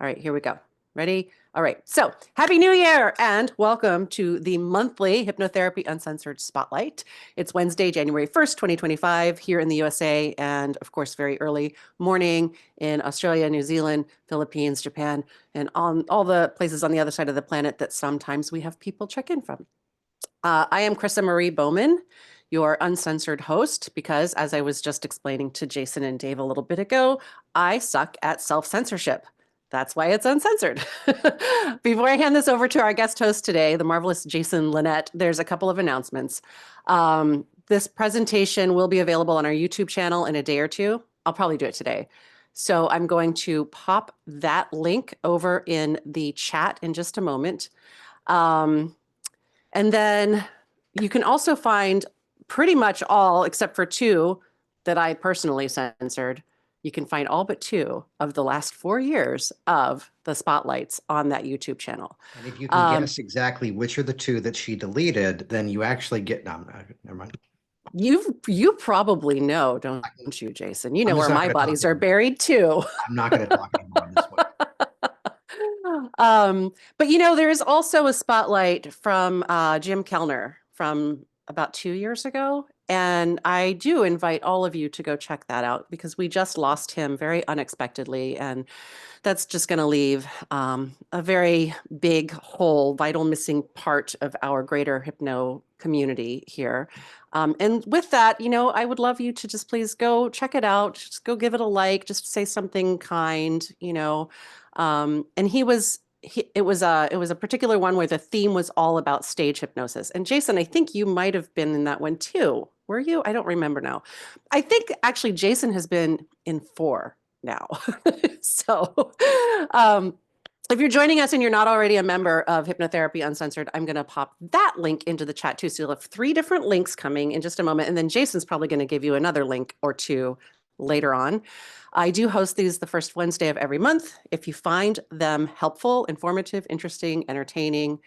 All right, here we go. Ready? All right. So Happy New Year and welcome to the monthly Hypnotherapy Uncensored Spotlight. It's Wednesday, January 1st, 2025 here in the USA and of course very early morning in Australia, New Zealand, Philippines, Japan, and on all the places on the other side of the planet that sometimes we have people check in from. I am Krista Marie Bowman, your uncensored host, because as I was just explaining to Jason and Dave a little bit ago, I suck at self-censorship. That's why it's uncensored. Before I hand this over to our guest host today, the marvelous Jason Linett, there's a couple of announcements. This presentation will be available on our YouTube channel in a day or two. I'll probably do it today. So I'm going to pop that link over in the chat in just a moment. And then you can also find pretty much all, except for two that I personally censored. You can find all but two of the last 4 years of the spotlights on that YouTube channel. And if you can guess exactly which are the two that she deleted, then you actually get, no, never mind. You probably know, don't you, Jason? You know where my bodies are buried too. I'm not going to talk anymore on this one. But you know, there is also a spotlight from Jim Kellner from about 2 years ago. And I do invite all of you to go check that out because we just lost him very unexpectedly. And that's just going to leave a very big hole, vital missing part of our greater hypno community here. And with that, you know, I would love you to just please go check it out. Just go give it a like, just say something kind, you know. And it was a particular one where the theme was all about stage hypnosis. And Jason, I think you might have been in that one too. Were you? I don't remember now. I think actually Jason has been in 4 now. So if you're joining us and you're not already a member of Hypnotherapy Uncensored, I'm going to pop that link into the chat too. So you'll have 3 different links coming in just a moment. And then Jason's probably going to give you another link or 2 later on. I do host these the first Wednesday of every month. If you find them helpful, informative, interesting, entertaining,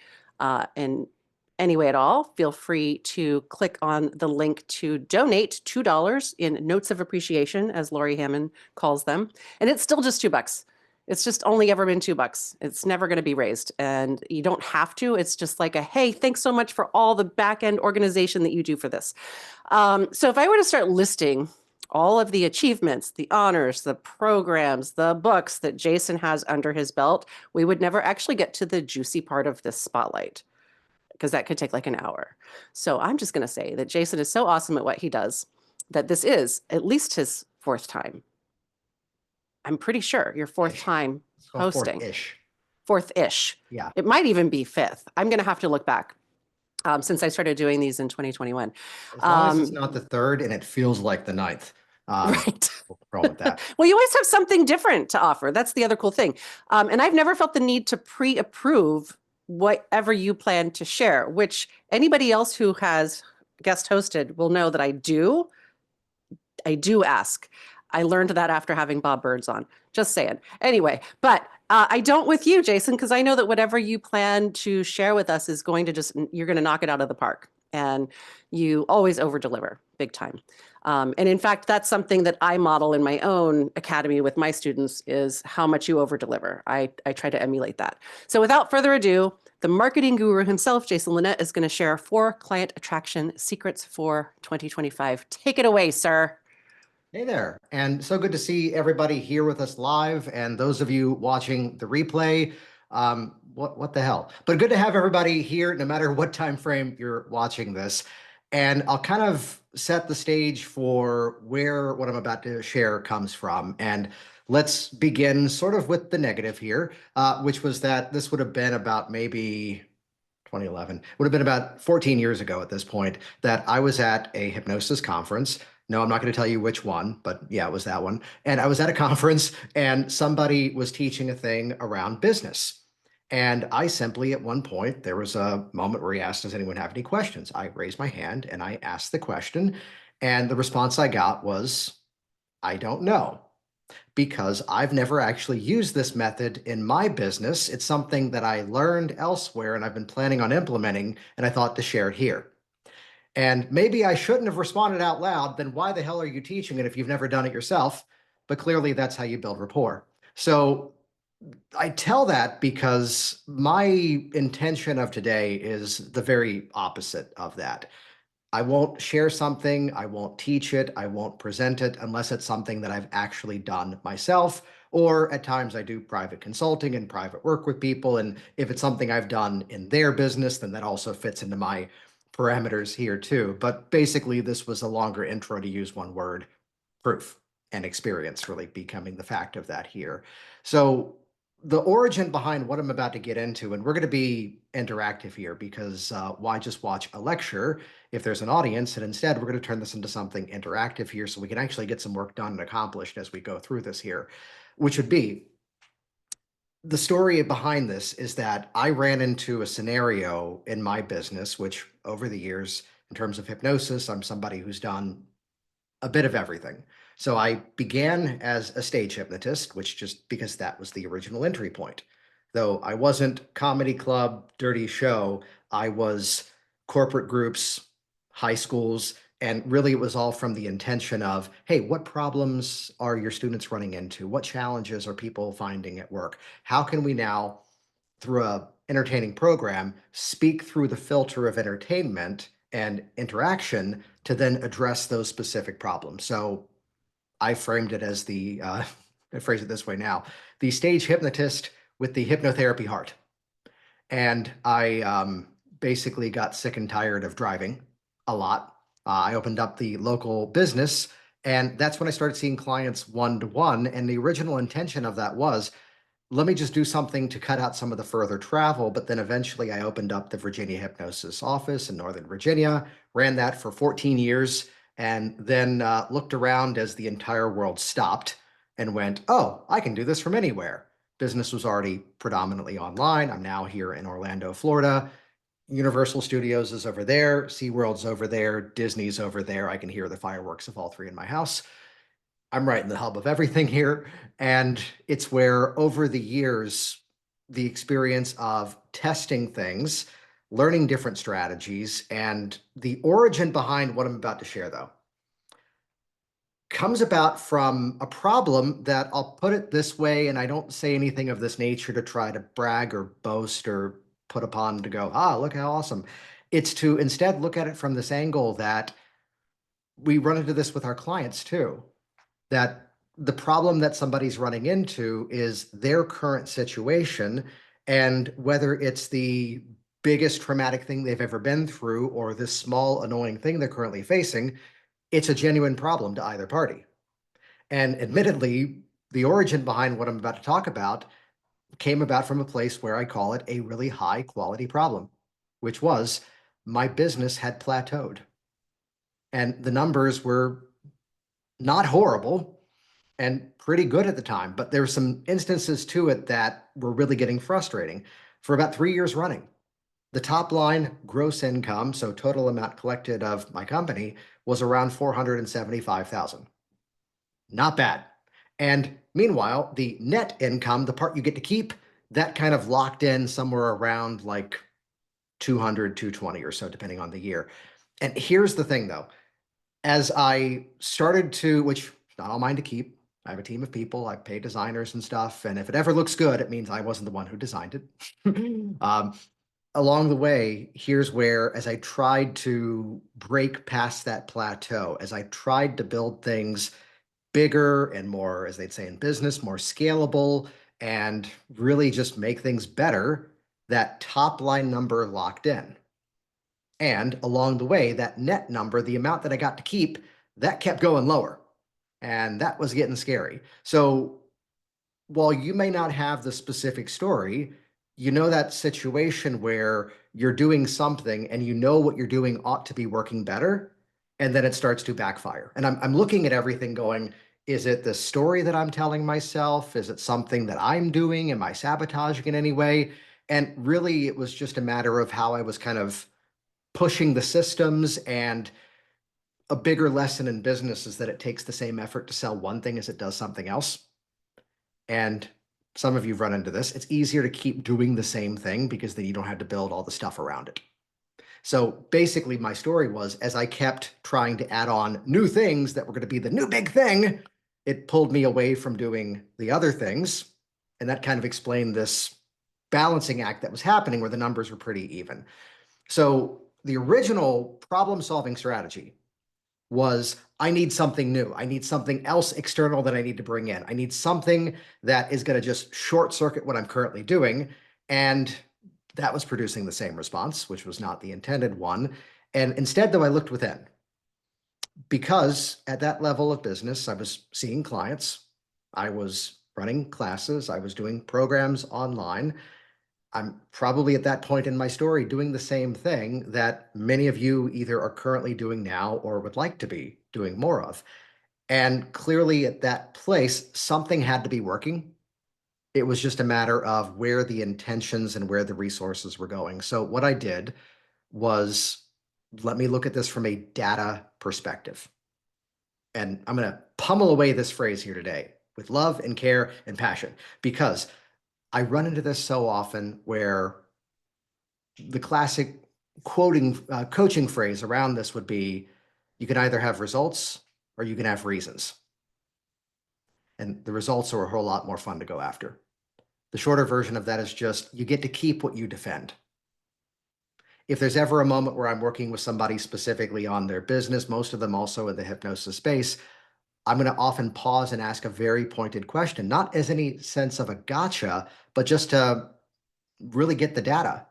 in any way at all, feel free to click on the link to donate $2 in notes of appreciation, as Lori Hammond calls them. And it's still just $2. It's just only ever been $2. It's never going to be raised. And you don't have to. It's just like a, hey, thanks so much for all the back-end organization that you do for this. So if I were to start listing all of the achievements, the honors, the programs, the books that Jason has under his belt, we would never actually get to the juicy part of this spotlight because that could take like an hour. So I'm just going to say that Jason is so awesome at what he does that this is at least his 4th time. I'm pretty sure your 4th time hosting. 4th-ish. 4th-ish. Yeah. It might even be 5th. I'm going to have to look back since I started doing these in 2021. As long as it's not the 3rd and it feels like the 9th. Right. We'll roll with that. Well, you always have something different to offer. That's the other cool thing. And I've never felt the need to pre-approve whatever you plan to share, which anybody else who has guest hosted will know that I do ask. I learned that after having Bob Burns on, just saying. Anyway, but I don't with you, Jason, because I know that whatever you plan to share with us is going to you're going to knock it out of the park. And you always over-deliver big time. And in fact, that's something that I model in my own academy with my students is how much you over-deliver. I try to emulate that. So without further ado, the marketing guru himself, Jason Linett, is going to share 4 client attraction secrets for 2025. Take it away, sir. Hey there. And so good to see everybody here with us live. And those of you watching the replay, what the hell? But good to have everybody here, no matter what time frame you're watching this. And I'll kind of set the stage for where what I'm about to share comes from. And let's begin sort of with the negative here, which was that this would have been about maybe 2011, would have been about 14 years ago at this point, that I was at a hypnosis conference. No, I'm not going to tell you which one, but yeah, it was that one. And I was at a conference and somebody was teaching a thing around business. And I simply, at one point, there was a moment where he asked, does anyone have any questions? I raised my hand and I asked the question. And the response I got was, I don't know, because I've never actually used this method in my business. It's something that I learned elsewhere and I've been planning on implementing, and I thought to share it here. And maybe I shouldn't have responded out loud, then why the hell are you teaching it if you've never done it yourself? But clearly that's how you build rapport. So I tell that because my intention of today is the very opposite of that. I won't share something, I won't teach it, I won't present it unless it's something that I've actually done myself. Or at times I do private consulting and private work with people. And if it's something I've done in their business, then that also fits into my parameters here too. But basically, this was a longer intro to use one word: proof, and experience really becoming the fact of that here. So the origin behind what I'm about to get into, and we're going to be interactive here because why just watch a lecture if there's an audience? And instead, we're going to turn this into something interactive here so we can actually get some work done and accomplished as we go through this here, which would be the story behind this is that I ran into a scenario in my business, which over the years, in terms of hypnosis, I'm somebody who's done a bit of everything. So I began as a stage hypnotist, which just because that was the original entry point. Though I wasn't comedy club, dirty show, I was corporate groups, high schools, and really it was all from the intention of, hey, what problems are your students running into? What challenges are people finding at work? How can we now, through a entertaining program, speak through the filter of entertainment and interaction to then address those specific problems? So I framed it as I phrase it this way now: the stage hypnotist with the hypnotherapy heart. And I basically got sick and tired of driving a lot. I opened up the local business, and that's when I started seeing clients one to one. And the original intention of that was, let me just do something to cut out some of the further travel. But then eventually I opened up the Virginia Hypnosis office in Northern Virginia, ran that for 14 years, and then looked around as the entire world stopped and went, oh, I can do this from anywhere. Business was already predominantly online. I'm now here in Orlando, Florida. Universal Studios is over there, SeaWorld's over there, Disney's over there. I can hear the fireworks of all three in my house. I'm right in the hub of everything here. And it's where over the years, the experience of testing things, learning different strategies, and the origin behind what I'm about to share, though, comes about from a problem that, I'll put it this way, and I don't say anything of this nature to try to brag or boast or put upon to go, look how awesome. It's to instead look at it from this angle that we run into this with our clients too, that the problem that somebody's running into is their current situation, and whether it's the biggest traumatic thing they've ever been through or this small annoying thing they're currently facing, it's a genuine problem to either party. And admittedly, the origin behind what I'm about to talk about came about from a place where I call it a really high quality problem, which was my business had plateaued. And the numbers were not horrible and pretty good at the time, but there were some instances to it that were really getting frustrating. For about 3 years running, the top line gross income, so total amount collected of my company, was around 475,000. Not bad. And meanwhile, the net income, the part you get to keep, that kind of locked in somewhere around like 200, 220 or so, depending on the year. And here's the thing though, as I started to, which not all mine to keep, I have a team of people, I pay designers and stuff. And if it ever looks good, it means I wasn't the one who designed it. Along the way, here's where, as I tried to break past that plateau, as I tried to build things bigger and more, as they'd say in business, more scalable, and really just make things better, that top line number locked in. And along the way, that net number, the amount that I got to keep, that kept going lower. And that was getting scary. So while you may not have the specific story, you know that situation where you're doing something and you know what you're doing ought to be working better, and then it starts to backfire. And I'm looking at everything going, is it the story that I'm telling myself? Is it something that I'm doing? Am I sabotaging in any way? And really, it was just a matter of how I was kind of pushing the systems. And a bigger lesson in business is that it takes the same effort to sell one thing as it does something else. And some of you've run into this. It's easier to keep doing the same thing because then you don't have to build all the stuff around it. So basically, my story was, as I kept trying to add on new things that were going to be the new big thing, it pulled me away from doing the other things. And that kind of explained this balancing act that was happening where the numbers were pretty even. So the original problem-solving strategy was, I need something new. I need something else external that I need to bring in. I need something that is going to just short circuit what I'm currently doing. And that was producing the same response, which was not the intended one. And instead, though, I looked within, because at that level of business, I was seeing clients, I was running classes, I was doing programs online. I'm probably at that point in my story doing the same thing that many of you either are currently doing now or would like to be doing more of. And clearly at that place, something had to be working. It was just a matter of where the intentions and where the resources were going. So what I did was, let me look at this from a data perspective. And I'm going to pummel away this phrase here today with love and care and passion, because I run into this so often where the classic coaching phrase around this would be, you can either have results or you can have reasons. And the results are a whole lot more fun to go after. The shorter version of that is just, you get to keep what you defend. If there's ever a moment where I'm working with somebody specifically on their business, most of them also in the hypnosis space, I'm going to often pause and ask a very pointed question, not as any sense of a gotcha, but just to really get the data.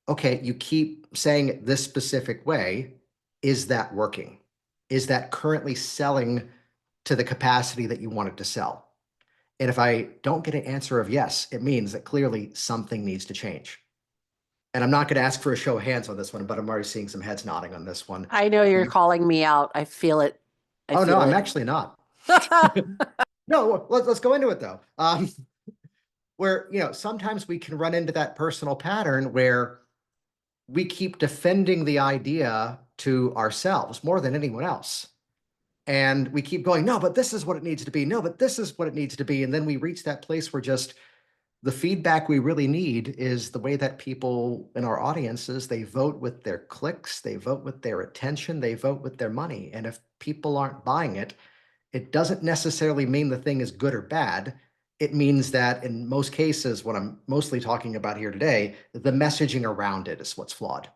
Okay, you keep saying it this specific way. Is that working? Is that currently selling to the capacity that you want it to sell? And if I don't get an answer of yes, it means that clearly something needs to change. And I'm not going to ask for a show of hands on this one, but I'm already seeing some heads nodding on this one. I know you're calling me out. I feel it. I Oh, no, feel I'm it. actually not. No, let's go into it though. Where, sometimes we can run into that personal pattern where we keep defending the idea to ourselves more than anyone else. And we keep going, no, but this is what it needs to be. No, but this is what it needs to be. And then we reach that place where just the feedback we really need is the way that people in our audiences, they vote with their clicks, they vote with their attention, they vote with their money. And if people aren't buying it, it doesn't necessarily mean the thing is good or bad. It means that in most cases, what I'm mostly talking about here today, the messaging around it is what's flawed.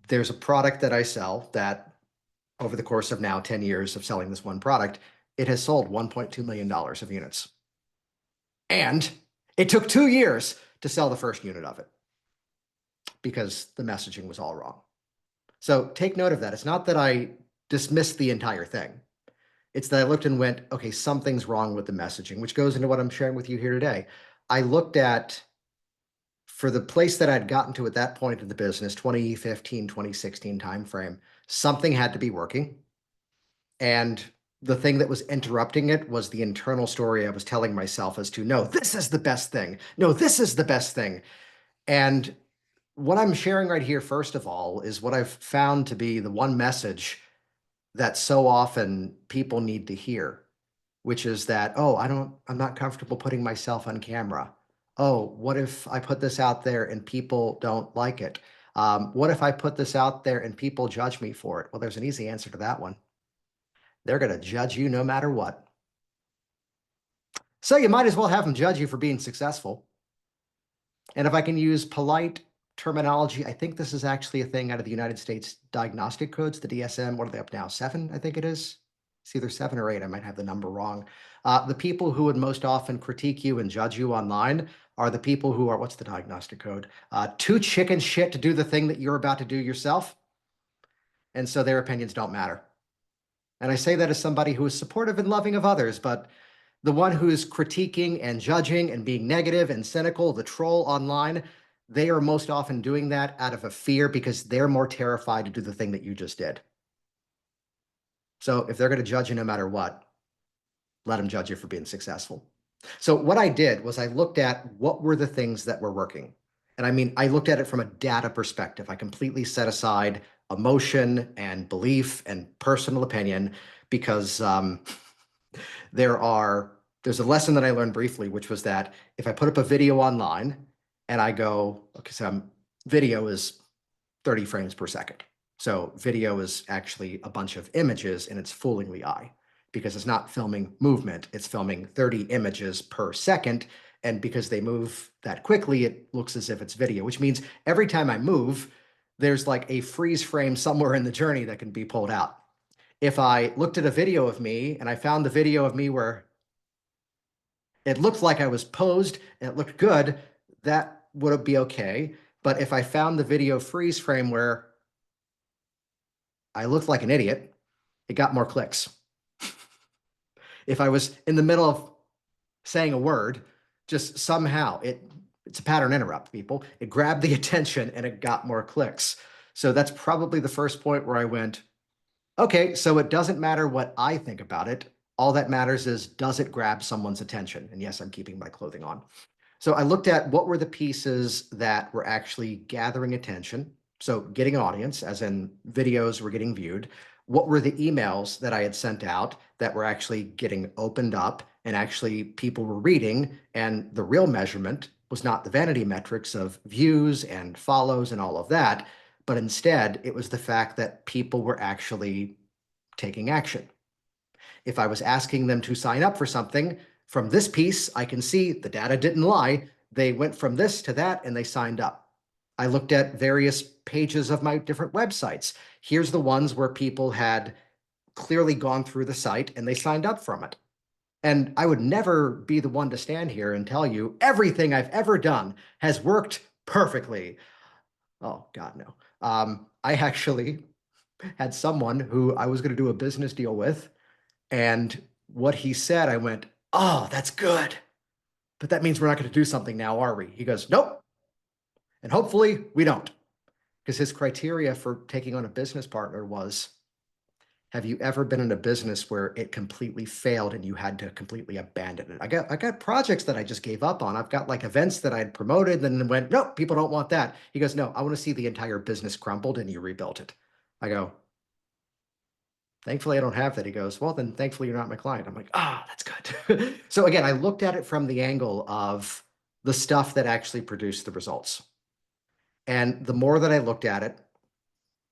There's a product that I sell that over the course of now 10 years of selling this one product, it has sold $1.2 million of units. And it took 2 years to sell the first unit of it because the messaging was all wrong. So take note of that. It's not that I dismissed the entire thing. It's that I looked and went, okay, something's wrong with the messaging, which goes into what I'm sharing with you here today. I looked at, for the place that I'd gotten to at that point in the business, 2015, 2016 timeframe, something had to be working. And the thing that was interrupting it was the internal story I was telling myself as to, no, this is the best thing. No, this is the best thing. And what I'm sharing right here, first of all, is what I've found to be the one message that so often people need to hear, which is that, oh, I'm not comfortable putting myself on camera. Oh, what if I put this out there and people don't like it? What if I put this out there and people judge me for it? Well, there's an easy answer to that one. They're going to judge you no matter what. So you might as well have them judge you for being successful. And if I can use polite terminology, I think this is actually a thing out of the United States diagnostic codes, the DSM. What are they up now? 7, I think it is. It's either 7 or 8. I might have the number wrong. The people who would most often critique you and judge you online are the people who are, what's the diagnostic code? Too chicken shit to do the thing that you're about to do yourself. And so their opinions don't matter. And I say that as somebody who is supportive and loving of others, but the one who is critiquing and judging and being negative and cynical, the troll online, they are most often doing that out of a fear because they're more terrified to do the thing that you just did. So if they're going to judge you no matter what, let them judge you for being successful. So what I did was I looked at what were the things that were working. And I mean, I looked at it from a data perspective. I completely set aside emotion and belief and personal opinion because there's a lesson that I learned briefly, which was that if I put up a video online and I go, okay, so video is 30 frames per second. So video is actually a bunch of images and it's fooling the eye. because it's not filming movement, it's filming 30 images per second. And because they move that quickly, it looks as if it's video, which means every time I move, there's like a freeze frame somewhere in the journey that can be pulled out. If I looked at a video of me and I found the video of me where it looked like I was posed and it looked good, that would be okay. But if I found the video freeze frame where I looked like an idiot, it got more clicks. If I was in the middle of saying a word, just somehow it's a pattern interrupt, people. It grabbed the attention and it got more clicks. So that's probably the first point where I went, okay, so it doesn't matter what I think about it. All that matters is, does it grab someone's attention? And yes, I'm keeping my clothing on. So I looked at what were the pieces that were actually gathering attention. So getting an audience, as in videos were getting viewed. What were the emails that I had sent out that were actually getting opened up and actually people were reading? And the real measurement was not the vanity metrics of views and follows and all of that, but instead it was the fact that people were actually taking action. If I was asking them to sign up for something, from this piece, I can see the data didn't lie. They went from this to that and they signed up. I looked at various pages of my different websites. Here's the ones where people had clearly gone through the site and they signed up from it. And I would never be the one to stand here and tell you everything I've ever done has worked perfectly. Oh, God, no. I actually had someone who I was going to do a business deal with, and what he said, I went, oh, that's good. But that means we're not going to do something now, are we? He goes, nope. And hopefully we don't. Because his criteria for taking on a business partner was, have you ever been in a business where it completely failed and you had to completely abandon it? I got projects that I just gave up on. I've got like events that I'd promoted and then went, nope, people don't want that. He goes, no, I want to see the entire business crumbled and you rebuilt it. I go, thankfully, I don't have that. He goes, well, then thankfully you're not my client. I'm like, ah, oh, that's good. So again, I looked at it from the angle of the stuff that actually produced the results. And the more that I looked at it,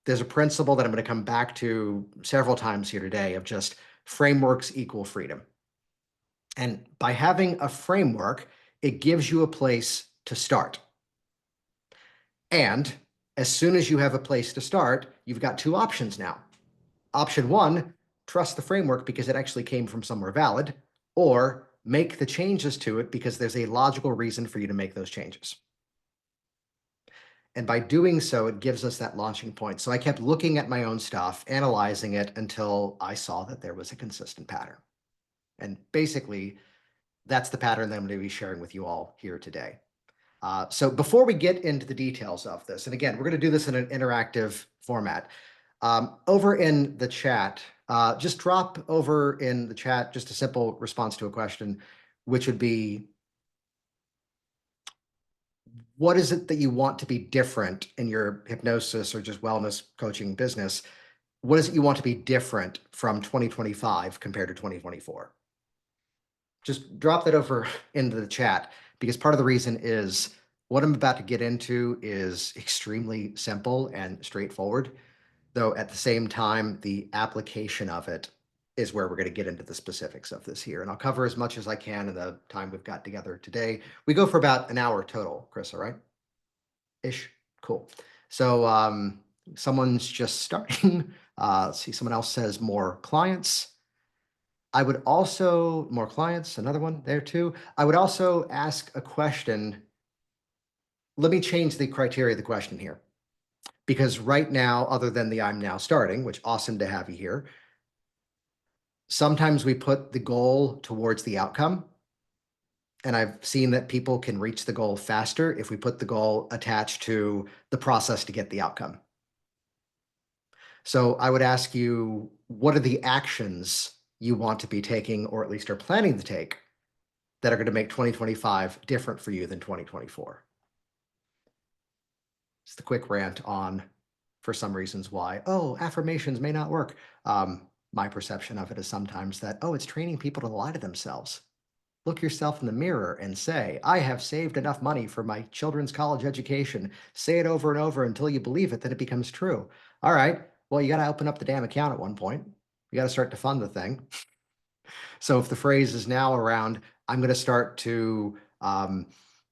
there's a principle that I'm going to come back to several times here today of just frameworks equal freedom. And by having a framework, it gives you a place to start. And as soon as you have a place to start, you've got two options now. Option one, trust the framework because it actually came from somewhere valid, or make the changes to it because there's a logical reason for you to make those changes. And by doing so, it gives us that launching point. So I kept looking at my own stuff, analyzing it until I saw that there was a consistent pattern. And basically, that's the pattern that I'm going to be sharing with you all here today. So before we get into the details of this, and again, we're going to do this in an interactive format. Over in the chat, just drop over in the chat just a simple response to a question, which would be, what is it that you want to be different in your hypnosis or just wellness coaching business? What is it you want to be different from 2025 compared to 2024? Just drop that over into the chat, because part of the reason is what I'm about to get into is extremely simple and straightforward, though at the same time, the application of it is where we're going to get into the specifics of this here. And I'll cover as much as I can in the time we've got together today. We go for about an hour total, Chris, all right? Ish. Cool. So someone's just starting. Let's see, someone else says more clients. I would also, more clients, another one there too. I would also ask a question. Let me change the criteria of the question here. Because right now, other than the I'm now starting, which awesome to have you here, sometimes we put the goal towards the outcome. And I've seen that people can reach the goal faster if we put the goal attached to the process to get the outcome. So I would ask you, what are the actions you want to be taking, or at least are planning to take, that are going to make 2025 different for you than 2024? It's the quick rant on, for some reasons, why, oh, affirmations may not work. My perception of it is sometimes that, oh, it's training people to lie to themselves. Look yourself in the mirror and say, I have saved enough money for my children's college education. Say it over and over until you believe it, then it becomes true. All right, well, you got to open up the damn account at one point. You got to start to fund the thing. So if the phrase is now around, I'm going to start to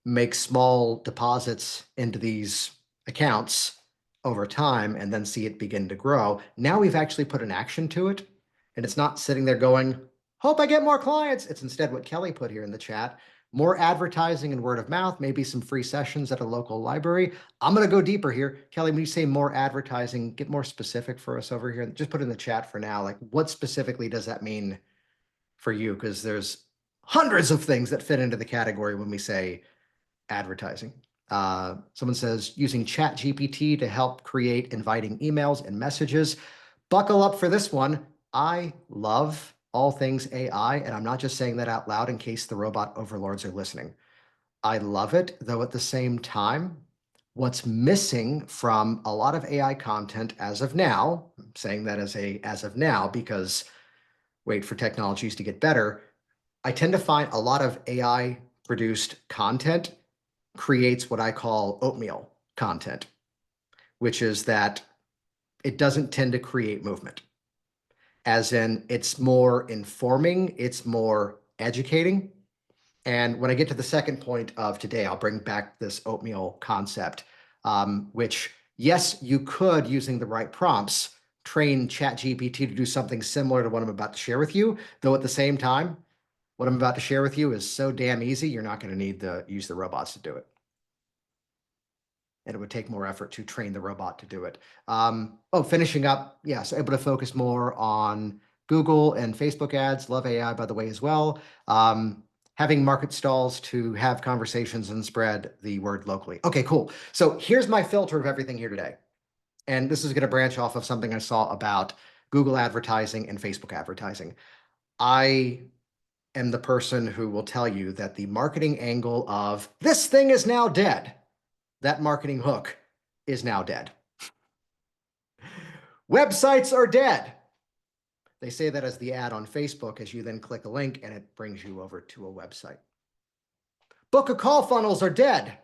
make small deposits into these accounts over time and then see it begin to grow. Now we've actually put an action to it, and it's not sitting there going, hope I get more clients. It's instead what Kelly put here in the chat, more advertising and word of mouth, maybe some free sessions at a local library. I'm going to go deeper here. Kelly, when you say more advertising, get more specific for us over here. Just put in the chat for now. Like, what specifically does that mean for you? Because there's hundreds of things that fit into the category when we say advertising. Someone says using Chat GPT to help create inviting emails and messages. Buckle up for this one. I love all things AI, and I'm not just saying that out loud in case the robot overlords are listening. I love it, though at the same time, what's missing from a lot of AI content as of now, I'm saying that as of now because wait for technologies to get better, I tend to find a lot of AI produced content creates what I call oatmeal content, which is that it doesn't tend to create movement. As in, it's more informing, it's more educating. And when I get to the second point of today, I'll bring back this oatmeal concept, which, yes, you could, using the right prompts, train ChatGPT to do something similar to what I'm about to share with you, though at the same time, what I'm about to share with you is so damn easy, you're not going to need to use the robots to do it. And it would take more effort to train the robot to do it. Finishing up, yeah, so able to focus more on Google and Facebook ads. Love AI, by the way, as well. Having market stalls to have conversations and spread the word locally. Okay, cool. So here's my filter of everything here today. And this is going to branch off of something I saw about Google advertising and Facebook advertising. I am the person who will tell you that the marketing angle of this thing is now dead, that marketing hook is now dead. Websites are dead. They say that as the ad on Facebook, as you then click a link and it brings you over to a website. Book a call funnels are dead.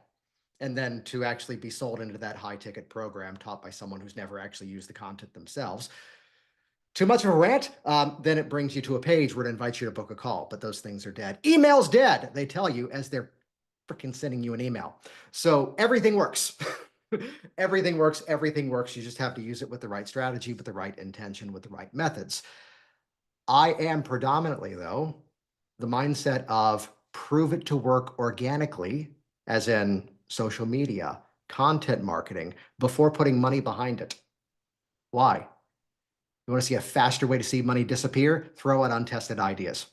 And then to actually be sold into that high ticket program taught by someone who's never actually used the content themselves. Too much of a rant, then it brings you to a page where it invites you to book a call, but those things are dead. Email's dead, they tell you as they're freaking sending you an email. So everything works. Everything works, everything works. You just have to use it with the right strategy, with the right intention, with the right methods. I am predominantly, though, the mindset of prove it to work organically, as in social media, content marketing, before putting money behind it. Why? You want to see a faster way to see money disappear? Throw out untested ideas.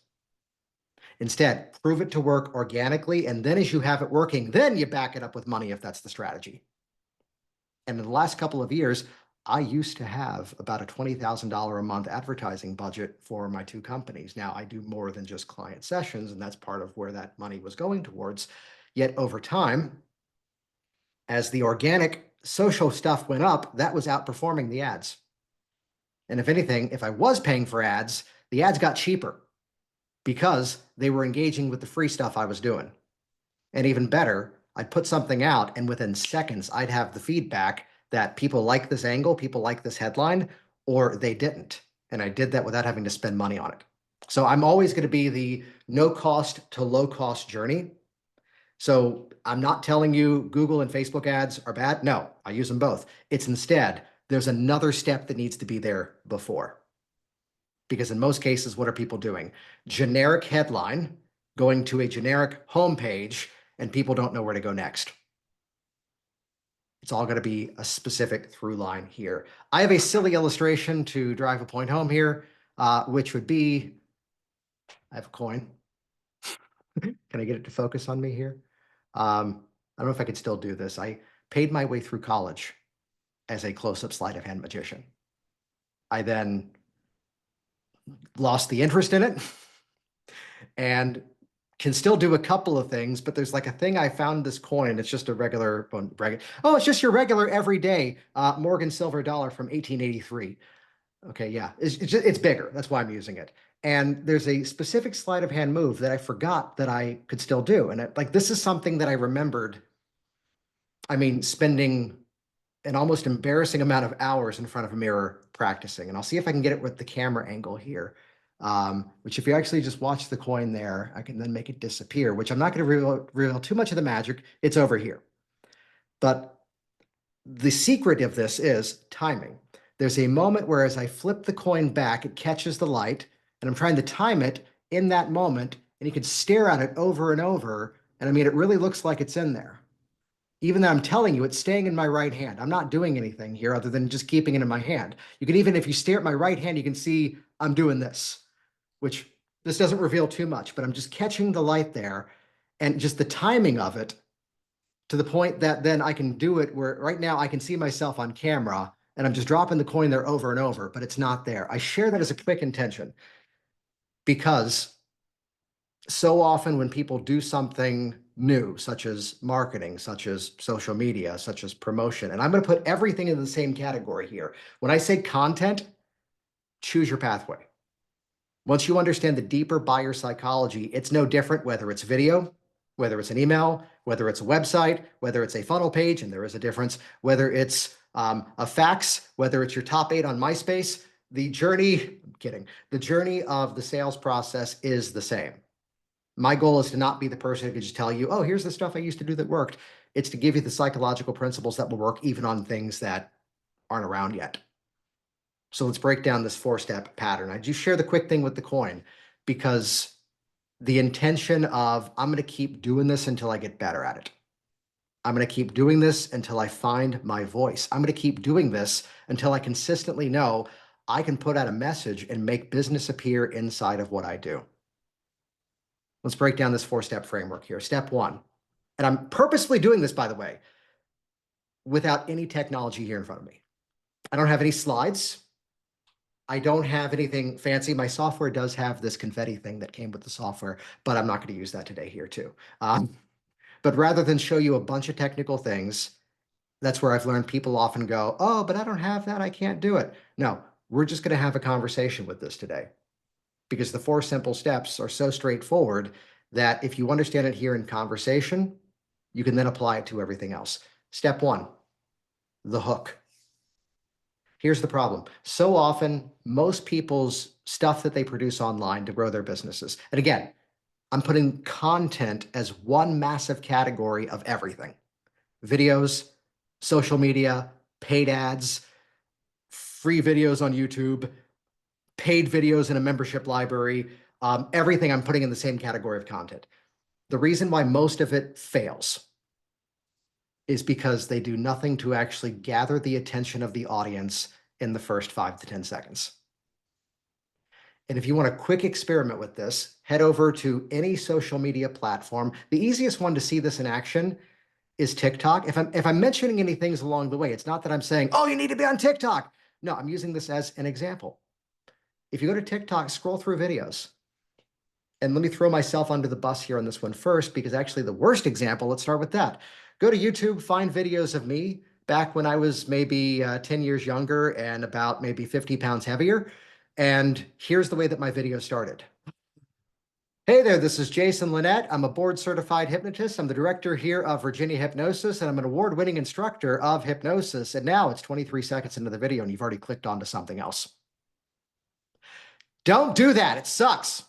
Instead, prove it to work organically, and then as you have it working, then you back it up with money if that's the strategy. And in the last couple of years, I used to have about a $20,000 a month advertising budget for my two companies. Now I do more than just client sessions, and that's part of where that money was going towards. Yet over time, as the organic social stuff went up, that was outperforming the ads. And if anything, if I was paying for ads, the ads got cheaper because they were engaging with the free stuff I was doing. And even better, I'd put something out and within seconds, I'd have the feedback that people like this angle, people like this headline, or they didn't. And I did that without having to spend money on it. So I'm always going to be the no cost to low cost journey. So I'm not telling you Google and Facebook ads are bad. No, I use them both. It's instead, there's another step that needs to be there before. Because in most cases, what are people doing? Generic headline, going to a generic homepage, and people don't know where to go next. It's all going to be a specific through line here. I have a silly illustration to drive a point home here, which would be, I have a coin. Can I get it to focus on me here? I don't know if I could still do this. I paid my way through college as a close-up sleight of hand magician. I then lost the interest in it and can still do a couple of things, but there's like a thing I found this coin. It's just a regular, oh, it's just your regular everyday Morgan silver dollar from 1883. Okay, yeah, it's bigger. That's why I'm using it. And there's a specific sleight of hand move that I forgot that I could still do. And like this is something that I remembered. I mean, spending an almost embarrassing amount of hours in front of a mirror practicing. And I'll see if I can get it with the camera angle here. which if you actually just watch the coin there, I can then make it disappear, which I'm not going to reveal too much of the magic. It's over here. But the secret of this is timing. There's a moment where as I flip the coin back, it catches the light, and I'm trying to time it in that moment, and you can stare at it over and over, and I mean, it really looks like it's in there. Even though I'm telling you, it's staying in my right hand. I'm not doing anything here other than just keeping it in my hand. You can even, if you stare at my right hand, you can see I'm doing this, which this doesn't reveal too much, but I'm just catching the light there and just the timing of it to the point that then I can do it where right now I can see myself on camera and I'm just dropping the coin there over and over, but it's not there. I share that as a quick intention because so often when people do something new, such as marketing, such as social media, such as promotion, and I'm going to put everything in the same category here. When I say content, choose your pathway. Once you understand the deeper buyer psychology, it's no different whether it's video, whether it's an email, whether it's a website, whether it's a funnel page, and there is a difference, whether it's a fax, whether it's your top 8 on MySpace, the journey of the sales process is the same. My goal is to not be the person who can just tell you, oh, here's the stuff I used to do that worked. It's to give you the psychological principles that will work even on things that aren't around yet. So let's break down this 4-step pattern. I just share the quick thing with the coin because the intention of I'm going to keep doing this until I get better at it. I'm going to keep doing this until I find my voice. I'm going to keep doing this until I consistently know I can put out a message and make business appear inside of what I do. Let's break down this 4-step framework here. Step 1, and I'm purposefully doing this, by the way, without any technology here in front of me. I don't have any slides. I don't have anything fancy. My software does have this confetti thing that came with the software, but I'm not going to use that today here too. But rather than show you a bunch of technical things, that's where I've learned people often go, oh, but I don't have that. I can't do it. No, we're just going to have a conversation with this today because the 4 simple steps are so straightforward that if you understand it here in conversation, you can then apply it to everything else. Step 1, the hook. Here's the problem. So often, most people's stuff that they produce online to grow their businesses. And again, I'm putting content as one massive category of everything. Videos, social media, paid ads, free videos on YouTube, paid videos in a membership library, everything I'm putting in the same category of content. The reason why most of it fails is because they do nothing to actually gather the attention of the audience in the first 5 to 10 seconds. And if you want a quick experiment with this, head over to any social media platform. The easiest one to see this in action is TikTok. If I'm mentioning any things along the way, it's not that I'm saying, oh, you need to be on TikTok. No, I'm using this as an example. If you go to TikTok, scroll through videos. And let me throw myself under the bus here on this one first, because actually the worst example, let's start with that. Go to YouTube, find videos of me back when I was maybe 10 years younger and about maybe 50 pounds heavier. And here's the way that my video started. Hey there, this is Jason Linett. I'm a board-certified hypnotist. I'm the director here of Virginia Hypnosis, and I'm an award-winning instructor of hypnosis. And now it's 23 seconds into the video, and you've already clicked onto something else. Don't do that. It sucks.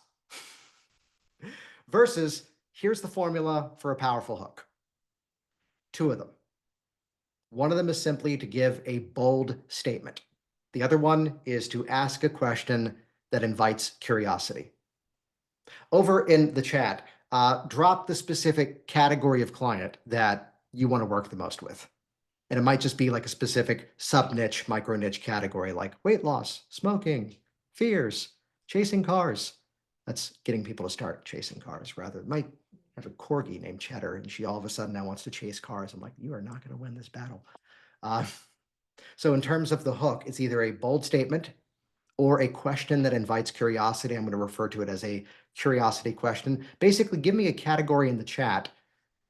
Versus, here's the formula for a powerful hook. 2 of them. One of them is simply to give a bold statement. The other one is to ask a question that invites curiosity. Over in the chat, drop the specific category of client that you want to work the most with. And it might just be like a specific sub-niche, micro-niche category like weight loss, smoking, fears, chasing cars. That's getting people to start chasing cars rather. Might have a corgi named Cheddar and she all of a sudden now wants to chase cars. I'm like, you are not going to win this battle. So in terms of the hook, it's either a bold statement or a question that invites curiosity. I'm going to refer to it as a curiosity question. Basically, give me a category in the chat,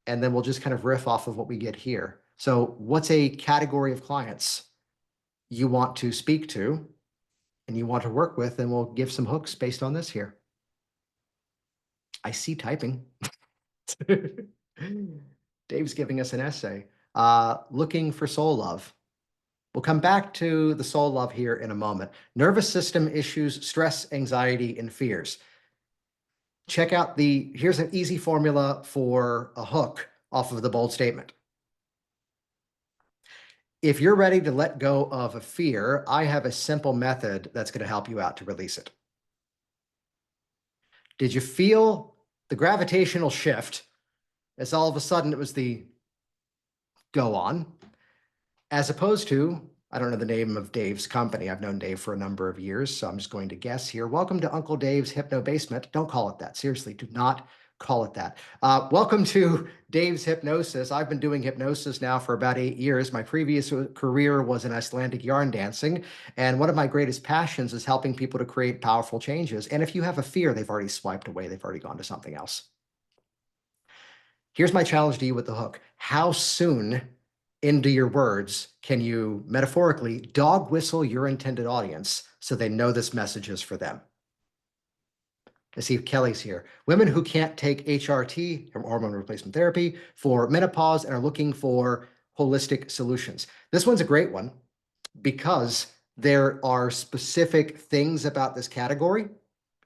and then we'll just kind of riff off of what we get here. So what's a category of clients you want to speak to and you want to work with, and we'll give some hooks based on this here. I see typing. Dave's giving us an essay. Looking for soul love. We'll come back to the soul love here in a moment. Nervous system issues, stress, anxiety, and fears. Check out here's an easy formula for a hook off of the bold statement. If you're ready to let go of a fear, I have a simple method that's going to help you out to release it. Did you feel the gravitational shift as all of a sudden it was the go on, as opposed to, I don't know the name of Dave's company. I've known Dave for a number of years, so I'm just going to guess here. Welcome to Uncle Dave's Hypno Basement. Don't call it that. Seriously, do not call it that. Welcome to Dave's Hypnosis. I've been doing hypnosis now for about 8 years. My previous career was in Icelandic yarn dancing, and one of my greatest passions is helping people to create powerful changes. And if you have a fear, they've already swiped away. They've already gone to something else. Here's my challenge to you with the hook. How soon into your words can you metaphorically dog whistle your intended audience so they know this message is for them? I see Kelly's here. Women who can't take HRT, hormone replacement therapy, for menopause and are looking for holistic solutions. This one's a great one because there are specific things about this category.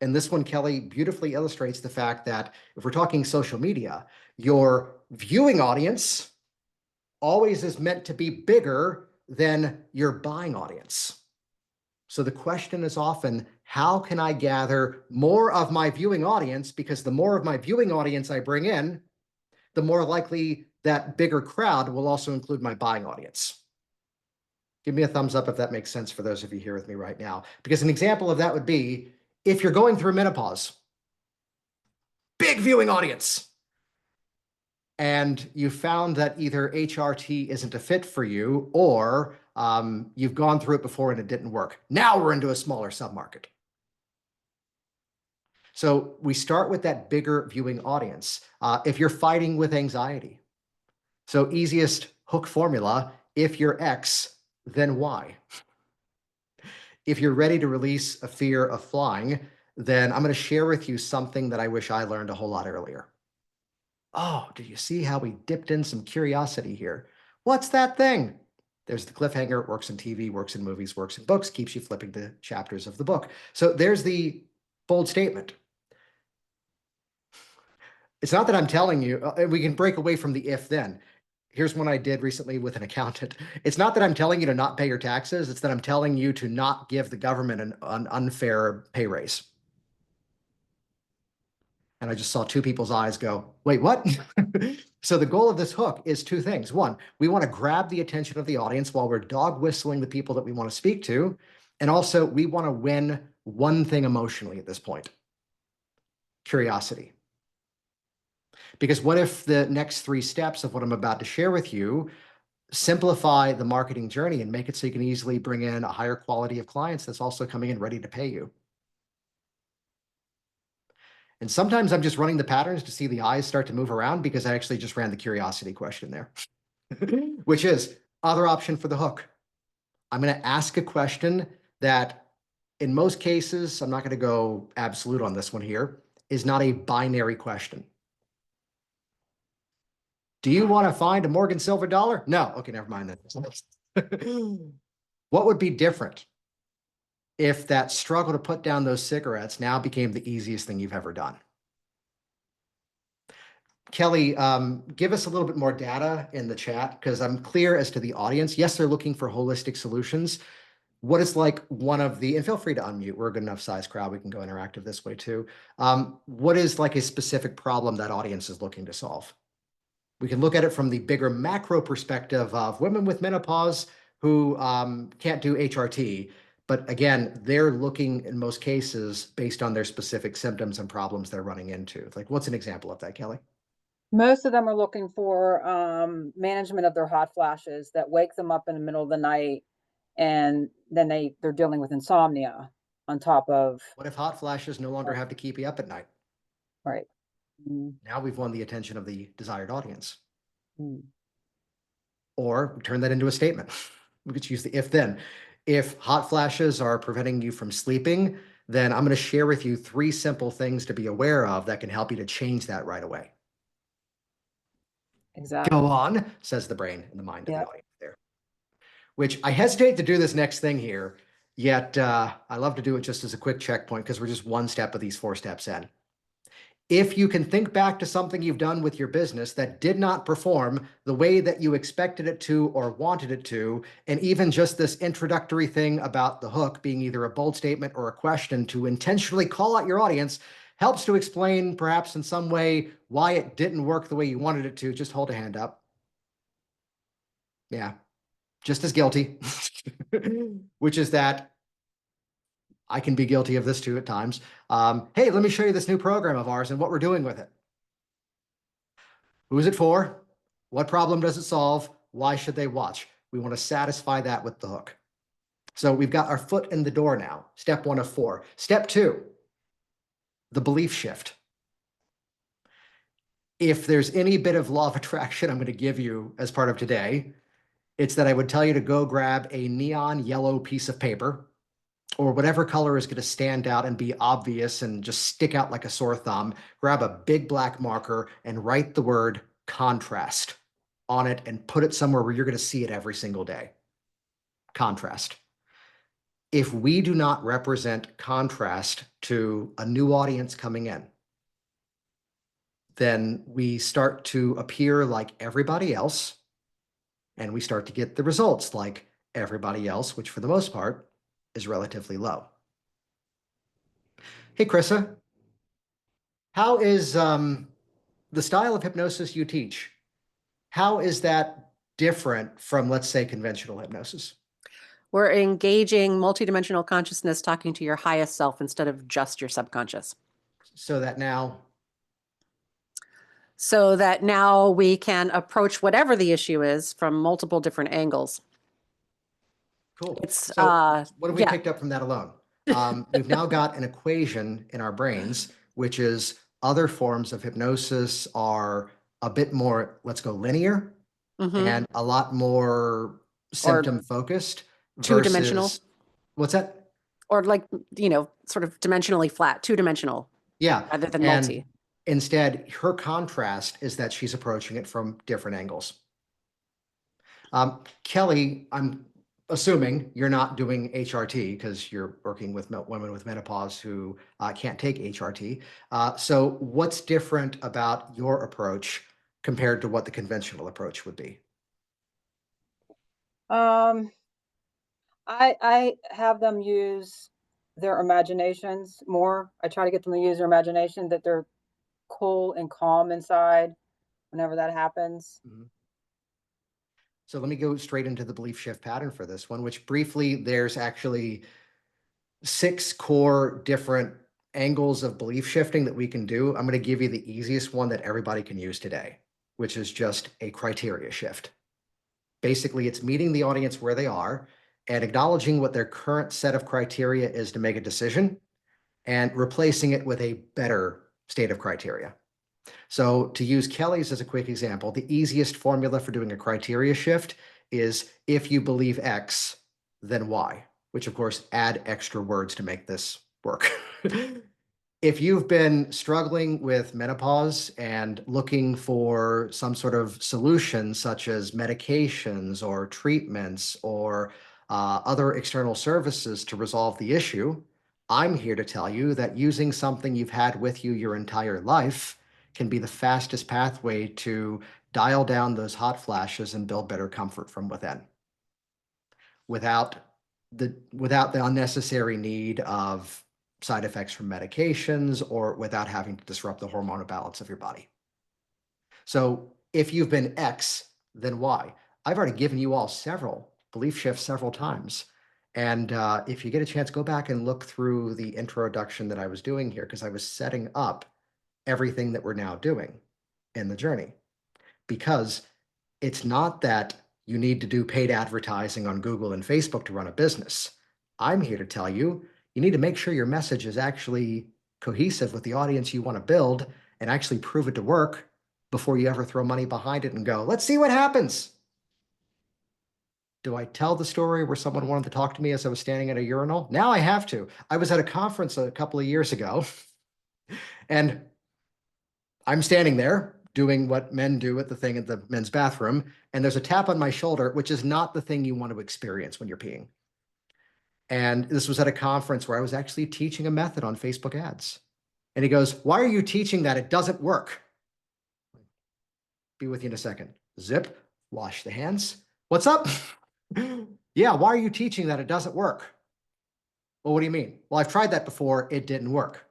And this one, Kelly, beautifully illustrates the fact that if we're talking social media, your viewing audience always is meant to be bigger than your buying audience. So the question is often, how can I gather more of my viewing audience? Because the more of my viewing audience I bring in, the more likely that bigger crowd will also include my buying audience. Give me a thumbs up if that makes sense for those of you here with me right now. Because an example of that would be, if you're going through menopause, big viewing audience, and you found that either HRT isn't a fit for you, or you've gone through it before and it didn't work. Now we're into a smaller submarket. So we start with that bigger viewing audience. If you're fighting with anxiety, so easiest hook formula, if you're X, then Y. If you're ready to release a fear of flying, then I'm going to share with you something that I wish I learned a whole lot earlier. Oh, did you see how we dipped in some curiosity here? What's that thing? There's the cliffhanger. It works in TV, works in movies, works in books, keeps you flipping the chapters of the book. So there's the bold statement. It's not that I'm telling you, we can break away from the if then. Here's one I did recently with an accountant. It's not that I'm telling you to not pay your taxes. It's that I'm telling you to not give the government an unfair pay raise. And I just saw two people's eyes go, wait, what? So the goal of this hook is two things. One, we want to grab the attention of the audience while we're dog whistling the people that we want to speak to. And also, we want to win one thing emotionally at this point: curiosity. Because what if the next 3 steps of what I'm about to share with you simplify the marketing journey and make it so you can easily bring in a higher quality of clients that's also coming in ready to pay you? And sometimes I'm just running the patterns to see the eyes start to move around because I actually just ran the curiosity question there, which is other option for the hook. I'm going to ask a question that in most cases, I'm not going to go absolute on this one here, is not a binary question. Do you want to find a Morgan Silver dollar? No. Okay, never mind then. What would be different if that struggle to put down those cigarettes now became the easiest thing you've ever done? Kelly, give us a little bit more data in the chat, because I'm clear as to the audience. Yes, they're looking for holistic solutions. What is like one of the, and feel free to unmute, we're a good enough size crowd, we can go interactive this way too. What is like a specific problem that audience is looking to solve? We can look at it from the bigger macro perspective of women with menopause who can't do HRT. But again, they're looking in most cases based on their specific symptoms and problems they're running into. Like, what's an example of that, Kelly? Most of them are looking for management of their hot flashes that wake them up in the middle of the night, and then they're dealing with insomnia on top of. What if hot flashes no longer have to keep you up at night? Right. Now we've won the attention of the desired audience. Mm. Or turn that into a statement. We could use the if then. If hot flashes are preventing you from sleeping, then I'm going to share with you 3 simple things to be aware of that can help you to change that right away. Exactly. Go on, says the brain and the mind of the audience there. which I hesitate to do this next thing here, yet I love to do it just as a quick checkpoint because we're just one step of these 4 steps in. If you can think back to something you've done with your business that did not perform the way that you expected it to or wanted it to, and even just this introductory thing about the hook being either a bold statement or a question to intentionally call out your audience helps to explain perhaps in some way why it didn't work the way you wanted it to, just hold a hand up. Yeah, just as guilty, which is that I can be guilty of this too at times. Hey, let me show you this new program of ours and what we're doing with it. Who's it for? What problem does it solve? Why should they watch? We want to satisfy that with the hook. So we've got our foot in the door now. Step 1 of 4. Step 2, the belief shift. If there's any bit of law of attraction I'm going to give you as part of today, it's that I would tell you to go grab a neon yellow piece of paper or whatever color is going to stand out and be obvious and just stick out like a sore thumb. Grab a big black marker and write the word contrast on it and put it somewhere where you're going to see it every single day. Contrast. If we do not represent contrast to a new audience coming in, then we start to appear like everybody else, and we start to get the results like everybody else, which for the most part is relatively low. Hey, Krissa, how is the style of hypnosis you teach? How is that different from, let's say, conventional hypnosis? We're engaging multidimensional consciousness, talking to your highest self instead of just your subconscious. So that now we can approach whatever the issue is from multiple different angles. cool. It's So what have we yeah. picked up from that alone? We've now got an equation in our brains, which is other forms of hypnosis are a bit more, let's go linear, and a lot more symptom focused two-dimensional. versus, what's that? Or like, sort of dimensionally flat, two-dimensional. Yeah. Rather than And multi. instead, her contrast is that she's approaching it from different angles. Kelly, I'm assuming you're not doing HRT because you're working with women with menopause who can't take HRT. So what's different about your approach compared to what the conventional approach would be? I have them use their imaginations more. I try to get them to use their imagination, that they're cool and calm inside whenever that happens. So let me go straight into the belief shift pattern for this one, which briefly, there's actually 6 core different angles of belief shifting that we can do. I'm going to give you the easiest one that everybody can use today, which is just a criteria shift. Basically, it's meeting the audience where they are and acknowledging what their current set of criteria is to make a decision and replacing it with a better state of criteria. So to use Kelly's as a quick example, the easiest formula for doing a criteria shift is if you believe X, then Y, which of course add extra words to make this work. If you've been struggling with menopause and looking for some sort of solution, such as medications or treatments or other external services to resolve the issue, I'm here to tell you that using something you've had with you your entire life can be the fastest pathway to dial down those hot flashes and build better comfort from within without the unnecessary need of side effects from medications or without having to disrupt the hormonal balance of your body. So if you've been X, then Y. I've already given you all several belief shifts several times. And if you get a chance, go back and look through the introduction that I was doing here, because I was setting up everything that we're now doing in the journey. Because it's not that you need to do paid advertising on Google and Facebook to run a business. I'm here to tell you, you need to make sure your message is actually cohesive with the audience you want to build and actually prove it to work before you ever throw money behind it and go, let's see what happens. Do I tell the story where someone wanted to talk to me as I was standing at a urinal? Now I have to. I was at a conference a couple of years ago and I'm standing there doing what men do at the thing at the men's bathroom, and there's a tap on my shoulder, which is not the thing you want to experience when you're peeing. And this was at a conference where I was actually teaching a method on Facebook ads. And he goes, "Why are you teaching that? It doesn't work." Be with you in a second. Zip, wash the hands. What's up? Yeah, why are you teaching that? It doesn't work. Well, what do you mean? Well, I've tried that before. It didn't work.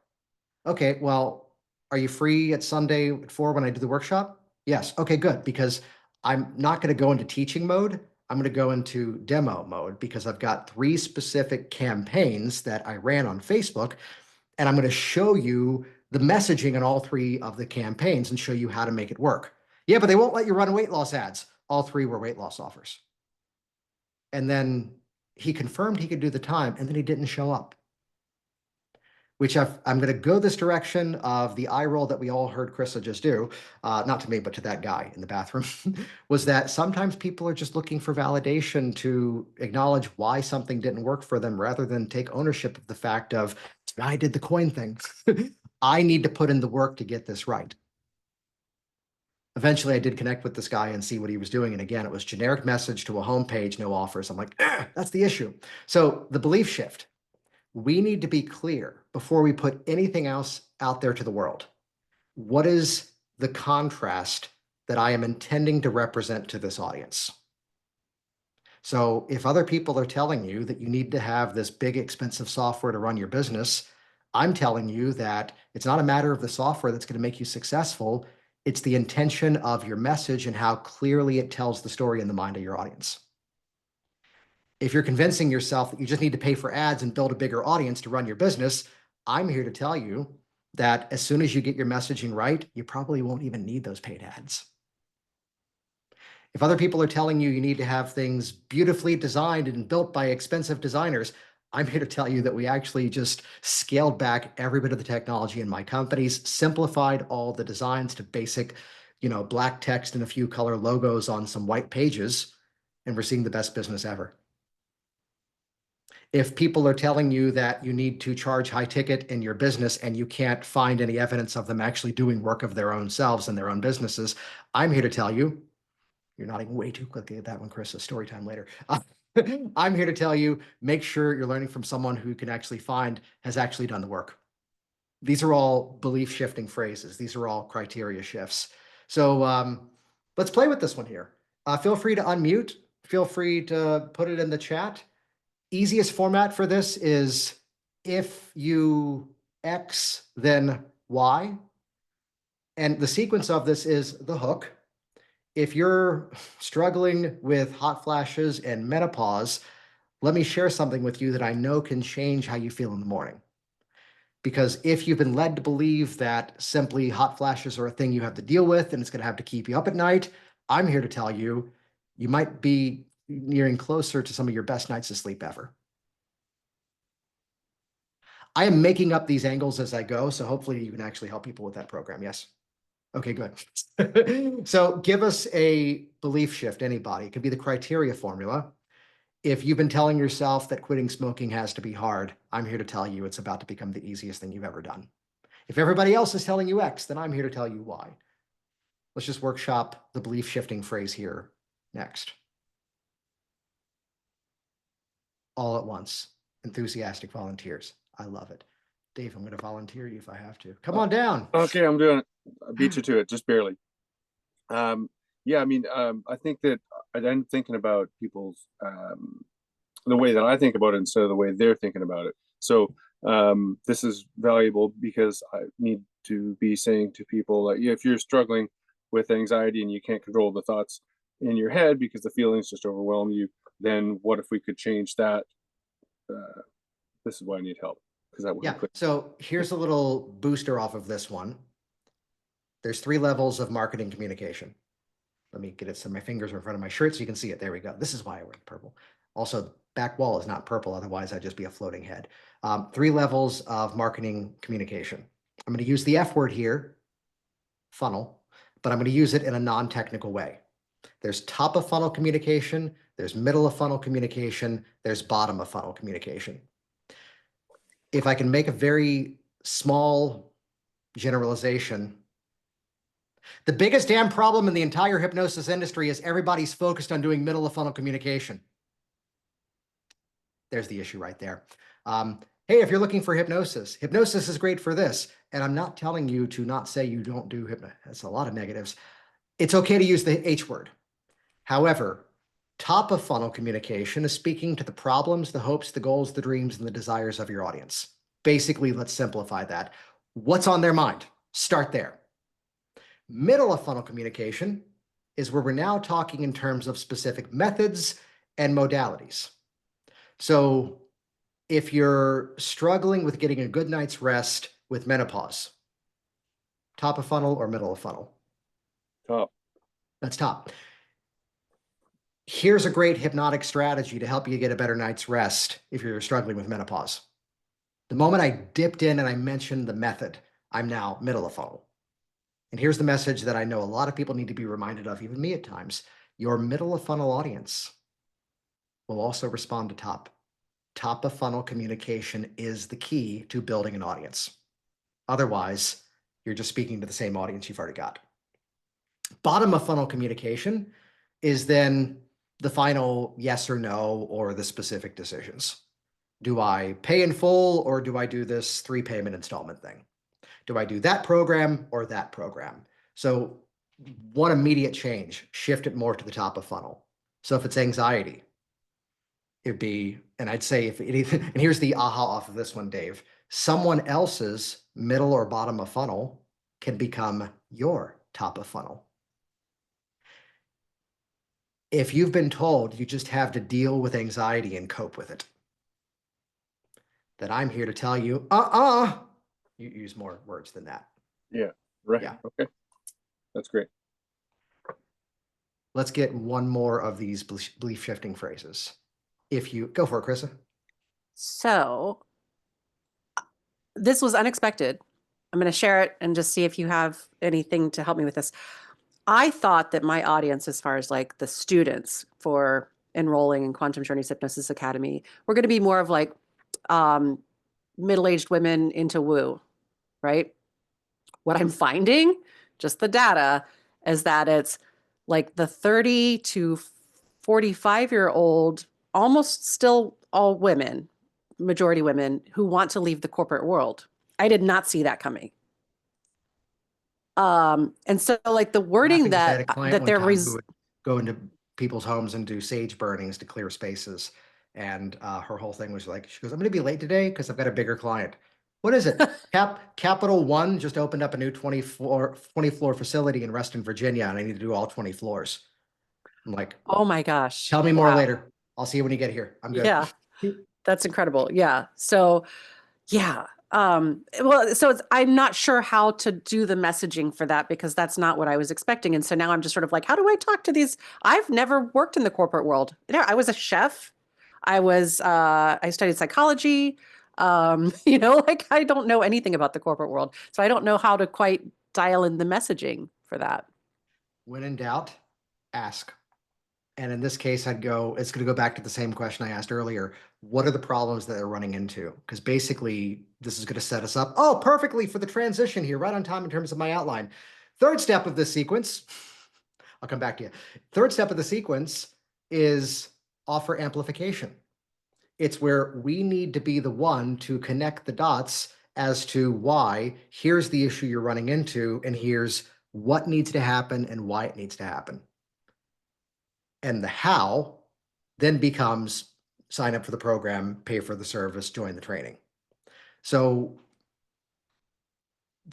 Okay, well, are you free at Sunday at 4 when I do the workshop? Yes. Okay, good. Because I'm not going to go into teaching mode. I'm going to go into demo mode because I've got 3 specific campaigns that I ran on Facebook, and I'm going to show you the messaging in all 3 of the campaigns and show you how to make it work. Yeah, but they won't let you run weight loss ads. All 3 were weight loss offers. And then he confirmed he could do the time, and then he didn't show up. Which I'm going to go this direction of the eye roll that we all heard Krista just do, not to me, but to that guy in the bathroom, was that sometimes people are just looking for validation to acknowledge why something didn't work for them rather than take ownership of the fact of, I did the coin thing. I need to put in the work to get this right. Eventually, I did connect with this guy and see what he was doing. And again, it was generic message to a homepage, no offers. I'm like, that's the issue. So the belief shift. We need to be clear before we put anything else out there to the world. What is the contrast that I am intending to represent to this audience? So if other people are telling you that you need to have this big, expensive software to run your business, I'm telling you that it's not a matter of the software that's going to make you successful. It's the intention of your message and how clearly it tells the story in the mind of your audience. If you're convincing yourself that you just need to pay for ads and build a bigger audience to run your business, I'm here to tell you that as soon as you get your messaging right, you probably won't even need those paid ads. If other people are telling you you need to have things beautifully designed and built by expensive designers, I'm here to tell you that we actually just scaled back every bit of the technology in my companies, simplified all the designs to basic, black text and a few color logos on some white pages, and we're seeing the best business ever. If people are telling you that you need to charge high ticket in your business and you can't find any evidence of them actually doing work of their own selves and their own businesses, I'm here to tell you, you're nodding way too quickly at that one, Chris, a story time later. I'm here to tell you, make sure you're learning from someone who can actually find has actually done the work. These are all belief shifting phrases. These are all criteria shifts. So let's play with this one here. Feel free to unmute. Feel free to put it in the chat. Easiest format for this is if you X, then Y. And the sequence of this is the hook. If you're struggling with hot flashes and menopause, let me share something with you that I know can change how you feel in the morning. Because if you've been led to believe that simply hot flashes are a thing you have to deal with and it's going to have to keep you up at night, I'm here to tell you, you might be nearing closer to some of your best nights of sleep ever. I am making up these angles as I go, so hopefully you can actually help people with that program. Yes? Okay, good. So give us a belief shift, anybody. It could be the criteria formula. If you've been telling yourself that quitting smoking has to be hard, I'm here to tell you it's about to become the easiest thing you've ever done. If everybody else is telling you X, then I'm here to tell you Y. Let's just workshop the belief shifting phrase here next. All at once, enthusiastic volunteers. I love it. Dave, I'm going to volunteer you if I have to. Come on down. Okay, I'm doing it. I beat you to it, just barely. Yeah, I mean, I think that I'm thinking about people's the way that I think about it instead of the way they're thinking about it. So this is valuable because I need to be saying to people that if you're struggling with anxiety and you can't control the thoughts in your head because the feelings just overwhelm you, then what if we could change that? This is why I need help. Yeah, so here's a little booster off of this one. There's 3 levels of marketing communication. Let me get it so my fingers are in front of my shirt so you can see it. There we go. This is why I wear purple. Also, the back wall is not purple. Otherwise, I'd just be a floating head. 3 levels of marketing communication. I'm going to use the F word here, funnel, but I'm going to use it in a non-technical way. There's top of funnel communication. There's middle of funnel communication. There's bottom of funnel communication. If I can make a very small generalization, The biggest damn problem in the entire hypnosis industry is everybody's focused on doing middle of funnel communication. There's the issue right there. Hey, if you're looking for hypnosis, hypnosis is great for this. And I'm not telling you to not say you don't do hypnosis. That's a lot of negatives. It's okay to use the H word. However, top of funnel communication is speaking to the problems, the hopes, the goals, the dreams, and the desires of your audience. Basically, let's simplify that. What's on their mind? Start there. Middle of funnel communication is where we're now talking in terms of specific methods and modalities. So if you're struggling with getting a good night's rest with menopause, top of funnel or middle of funnel? Top. That's top. Here's a great hypnotic strategy to help you get a better night's rest if you're struggling with menopause. The moment I dipped in and I mentioned the method, I'm now middle of funnel. And here's the message that I know a lot of people need to be reminded of, even me at times. Your middle of funnel audience will also respond to top. Top of funnel communication is the key to building an audience. Otherwise, you're just speaking to the same audience you've already got. Bottom of funnel communication is then the final yes or no, or the specific decisions. Do I pay in full, or do I do this 3-payment installment thing? Do I do that program or that program? So one immediate change, shift it more to the top of funnel. So if it's anxiety, it'd be, and I'd say if it, and here's the aha off of this one, Dave, someone else's middle or bottom of funnel can become your top of funnel. If you've been told you just have to deal with anxiety and cope with it, then I'm here to tell you, you use more words than that. Yeah, right. Yeah. Okay. That's great. Let's get one more of these belief shifting phrases. If you go for it, Krista. So this was unexpected. I'm going to share it and just see if you have anything to help me with this. I thought that my audience, as far as like the students for enrolling in Quantum Journeys Hypnosis Academy, were going to be more of like middle-aged women into woo, right? What I'm finding, just the data, is that it's like the 30 to 45-year-old, almost still all women, majority women, who want to leave the corporate world. I did not see that coming. And so like the wording that they're who would go into people's homes and do sage burnings to clear spaces. And her whole thing was like, she goes, I'm going to be late today because I've got a bigger client. What is it? Capital One just opened up a new 20 floor facility in Reston, Virginia, and I need to do all 20 floors. I'm like, oh my gosh. Tell me more later. I'll see you when you get here. I'm good. Yeah, that's incredible. Yeah. So yeah. Well, so I'm not sure how to do the messaging for that, because that's not what I was expecting. And so now I'm just sort of like, how do I talk to these? I've never worked in the corporate world. You know, I was a chef. I studied psychology. Like I don't know anything about the corporate world. So I don't know how to quite dial in the messaging for that. When in doubt, ask. And in this case, it's going to go back to the same question I asked earlier. What are the problems that they're running into? Because basically, this is going to set us up, perfectly for the transition here, right on time in terms of my outline. Third step of this sequence, I'll come back to you. Third step of the sequence is offer amplification. It's where we need to be the one to connect the dots as to why, here's the issue you're running into, and here's what needs to happen and why it needs to happen. And the how then becomes sign up for the program, pay for the service, join the training. So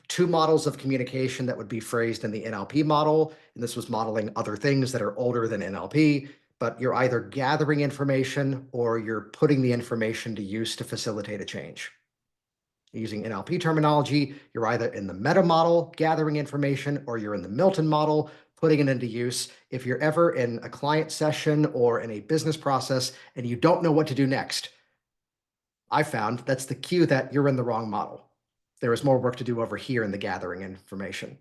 2 models of communication that would be phrased in the NLP model, and this was modeling other things that are older than NLP, but you're either gathering information or you're putting the information to use to facilitate a change. Using NLP terminology, you're either in the meta model, gathering information, or you're in the Milton model, putting it into use. If you're ever in a client session or in a business process and you don't know what to do next, I found that's the cue that you're in the wrong model. There is more work to do over here in the gathering information.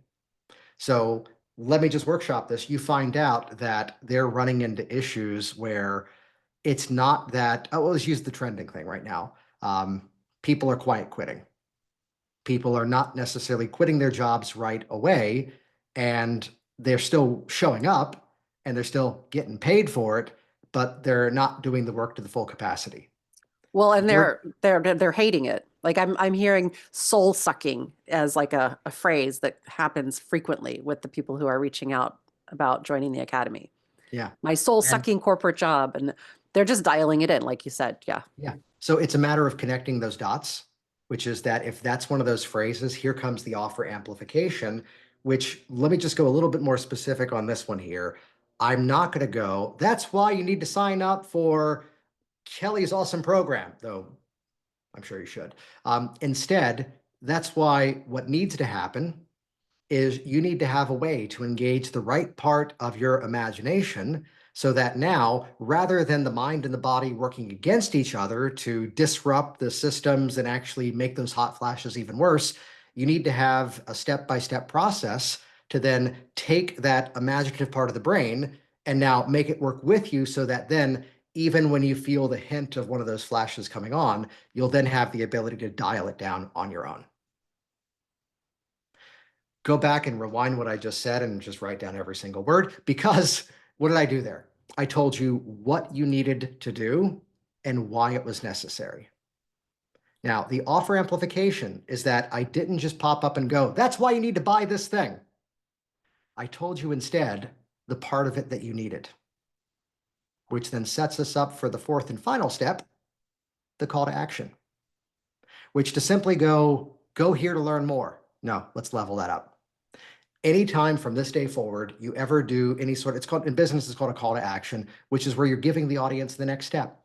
So let me just workshop this. You find out that they're running into issues where it's not that, let's use the trending thing right now. People are quiet quitting. People are not necessarily quitting their jobs right away. and they're still showing up and they're still getting paid for it, but they're not doing the work to the full capacity. Well, and You're- they're hating it. Like I'm hearing soul sucking as like a phrase that happens frequently with the people who are reaching out about joining the academy. Yeah. My soul And- sucking corporate job, and they're just dialing it in, like you said. Yeah. Yeah. So it's a matter of connecting those dots, which is that if that's one of those phrases, here comes the offer amplification, which let me just go a little bit more specific on this one here. I'm not going to go, that's why you need to sign up for Kelly's awesome program, though I'm sure you should. Instead, that's why what needs to happen is you need to have a way to engage the right part of your imagination so that now, rather than the mind and the body working against each other to disrupt the systems and actually make those hot flashes even worse, you need to have a step-by-step process to then take that imaginative part of the brain and now make it work with you so that then even when you feel the hint of one of those flashes coming on, you'll then have the ability to dial it down on your own. Go back and rewind what I just said and just write down every single word, because what did I do there? I told you what you needed to do and why it was necessary. Now, the offer amplification is that I didn't just pop up and go, that's why you need to buy this thing. I told you instead the part of it that you needed, which then sets us up for the fourth and final step, the call to action, which to simply go here to learn more. No, let's level that up. Anytime from this day forward, you ever do any sort, it's called in business, it's called a call to action, which is where you're giving the audience the next step.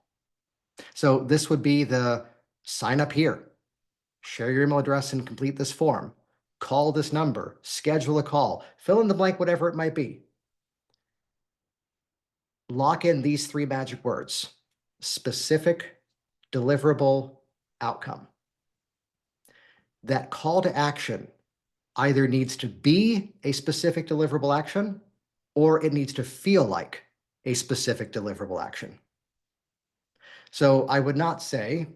So this would be the sign up here, share your email address and complete this form, call this number, schedule a call, fill in the blank, whatever it might be. Lock in these three magic words: specific, deliverable, outcome. That call to action either needs to be a specific deliverable action, or it needs to feel like a specific deliverable action. So I would not say,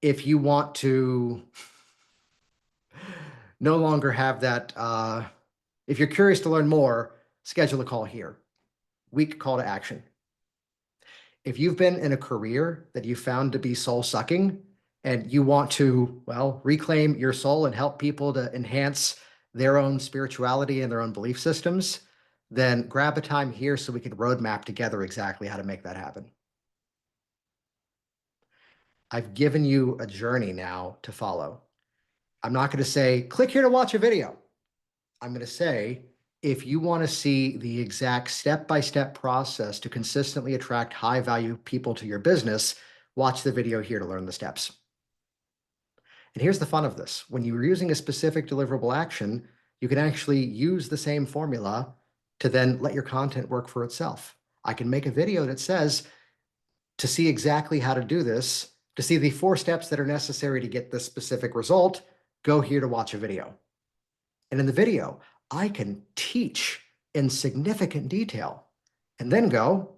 if you want to no longer have that, if you're curious to learn more, schedule a call here. Weak call to action. If you've been in a career that you found to be soul sucking and you want to, well, reclaim your soul and help people to enhance their own spirituality and their own belief systems, then grab a time here so we can roadmap together exactly how to make that happen. I've given you a journey now to follow. I'm not going to say, click here to watch a video. I'm going to say, if you want to see the exact step-by-step process to consistently attract high-value people to your business, watch the video here to learn the steps. And here's the fun of this. When you're using a specific deliverable action, you can actually use the same formula to then let your content work for itself. I can make a video that says, to see exactly how to do this, to see the 4 steps that are necessary to get this specific result, go here to watch a video. And in the video, I can teach in significant detail and then go.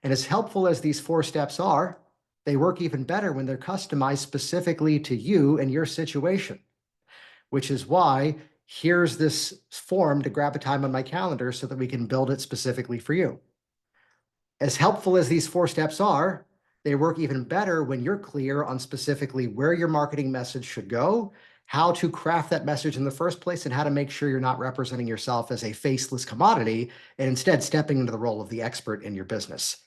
And as helpful as these 4 steps are, they work even better when they're customized specifically to you and your situation, which is why here's this form to grab a time on my calendar so that we can build it specifically for you. As helpful as these 4 steps are, they work even better when you're clear on specifically where your marketing message should go, how to craft that message in the first place, and how to make sure you're not representing yourself as a faceless commodity and instead stepping into the role of the expert in your business.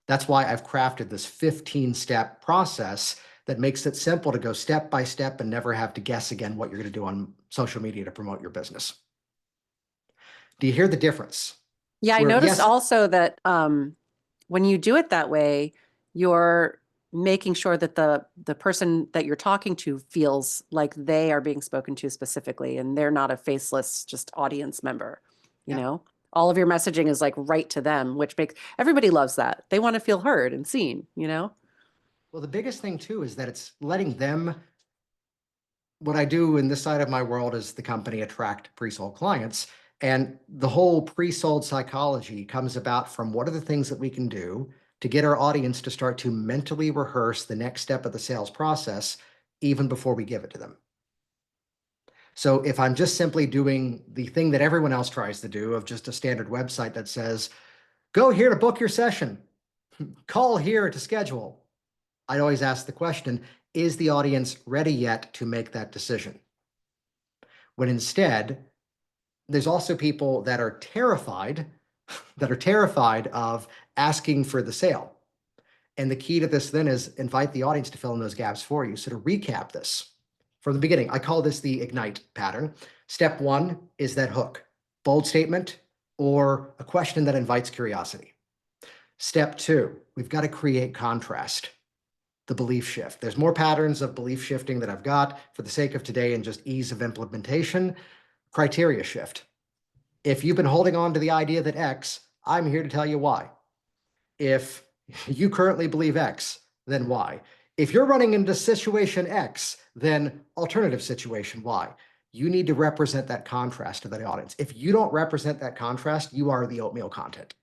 That's why I've crafted this 15-step process that makes it simple to go step by step and never have to guess again what you're going to do on social media to promote your business. Do you hear the difference? Yeah, I Where, noticed yes, also that when you do it that way, you're making sure that the person that you're talking to feels like they are being spoken to specifically and they're not a faceless just audience member. You Yeah. know, all of your messaging is like right to them, which makes everybody loves that. They want to feel heard and seen, you know? Well, the biggest thing too is that it's letting them, what I do in this side of my world is the company attract pre-sold clients. And the whole pre-sold psychology comes about from what are the things that we can do to get our audience to start to mentally rehearse the next step of the sales process even before we give it to them. So if I'm just simply doing the thing that everyone else tries to do of just a standard website that says, go here to book your session, call here to schedule, I'd always ask the question, is the audience ready yet to make that decision? When instead, there's also people that are terrified of asking for the sale. And the key to this then is invite the audience to fill in those gaps for you. So to recap this from the beginning, I call this the ignite pattern. Step one is that hook, bold statement, or a question that invites curiosity. Step two, we've got to create contrast, the belief shift. There's more patterns of belief shifting that I've got for the sake of today and just ease of implementation. Criteria shift. If you've been holding on to the idea that X, I'm here to tell you why. If you currently believe X, then Y. If you're running into situation X, then alternative situation Y. You need to represent that contrast to the audience. If you don't represent that contrast, you are the oatmeal content.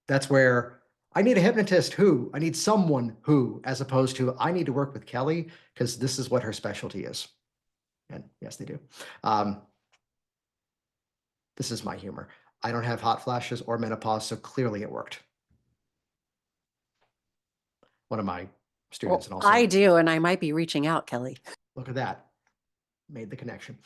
That's where I need a hypnotist who, I need someone who, as opposed to I need to work with Kelly because this is what her specialty is. And yes, they do. This is my humor. I don't have hot flashes or menopause, so clearly it worked. One of my students, and also I do, and I might be reaching out, Kelly. look at that, made the connection.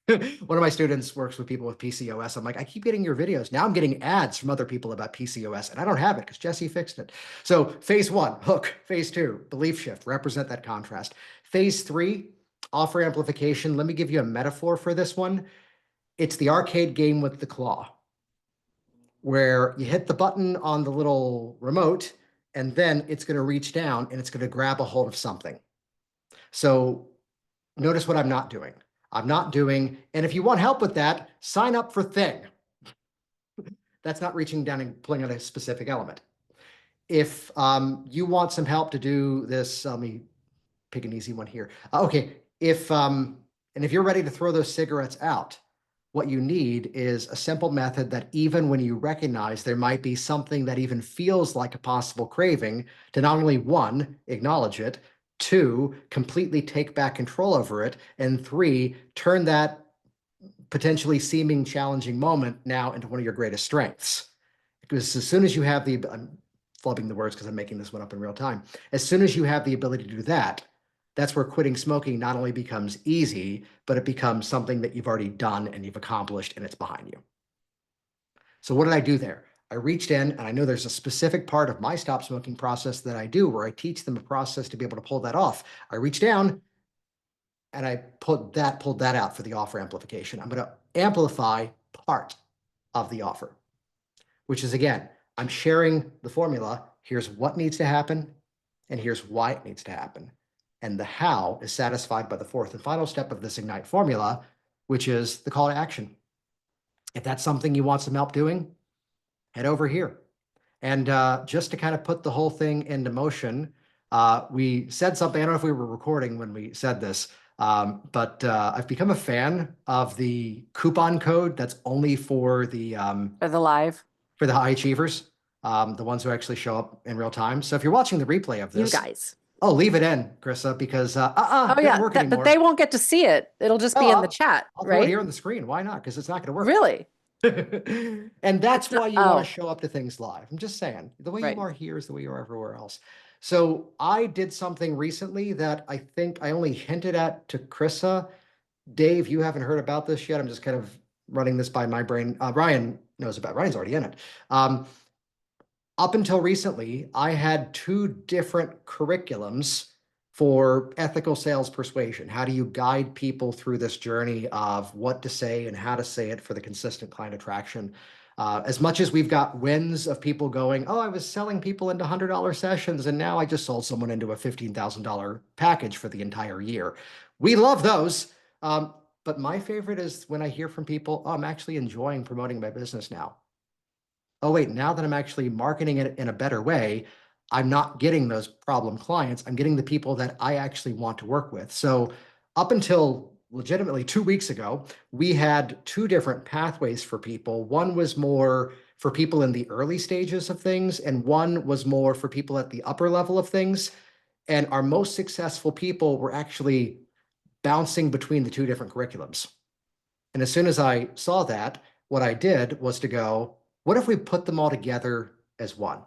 One of my students works with people with PCOS. I'm like, I keep getting your videos. Now I'm getting ads from other people about PCOS, and I don't have it because Jesse fixed it. So phase one, hook. Phase two, belief shift, represent that contrast. Phase three, offer amplification. Let me give you a metaphor for this one. It's the arcade game with the claw, where you hit the button on the little remote, and then it's going to reach down and it's going to grab a hold of something. So notice what I'm not doing. I'm not doing, and if you want help with that, sign up for Thing. That's not reaching down and pulling on a specific element. If you want some help to do this, let me pick an easy one here. Okay, and if you're ready to throw those cigarettes out, what you need is a simple method that even when you recognize there might be something that even feels like a possible craving, to not only one, acknowledge it, two, completely take back control over it, and three, turn that potentially seeming challenging moment now into one of your greatest strengths. Because as soon as you have the, I'm flubbing the words because I'm making this one up in real time. As soon as you have the ability to do that, that's where quitting smoking not only becomes easy, but it becomes something that you've already done and you've accomplished and it's behind you. So what did I do there? I reached in, and I know there's a specific part of my stop smoking process that I do where I teach them a process to be able to pull that off. I reach down and I pulled that out for the offer amplification. I'm going to amplify part of the offer, which is, again, I'm sharing the formula. Here's what needs to happen, and here's why it needs to happen. And the how is satisfied by the fourth and final step of this Ignite formula, which is the call to action. If that's something you want some help doing, head over here. And just to kind of put the whole thing into motion, we said something, I don't know if we were recording when we said this, but I've become a fan of the coupon code that's only for the for the high achievers, the ones who actually show up in real time. So if you're watching the replay of this, You guys. oh, leave it in, Krista, because Oh yeah, but they won't get to see it. It'll just be in the chat, I'll throw it right? here on the screen. Why not? Because it's not going to work. Really? And that's why you want oh. to show up to things live. I'm just saying, the way Right. you are here is the way you are everywhere else. So I did something recently that I think I only hinted at to Krissa. Dave, you haven't heard about this yet. I'm just kind of running this by my brain. Ryan knows about it. Ryan's already in it. Up until recently, I had two different curriculums for ethical sales persuasion. How do you guide people through this journey of what to say and how to say it for the consistent client attraction? As much as we've got wins of people going, oh, I was selling people into $100 sessions and now I just sold someone into a $15,000 package for the entire year. We love those. But my favorite is when I hear from people, oh, I'm actually enjoying promoting my business now. Oh, wait, now that I'm actually marketing it in a better way, I'm not getting those problem clients. I'm getting the people that I actually want to work with. So up until legitimately 2 weeks ago, we had two different pathways for people. One was more for people in the early stages of things, and one was more for people at the upper level of things. And our most successful people were actually bouncing between the two different curriculums. And as soon as I saw that, what I did was to go, what if we put them all together as one?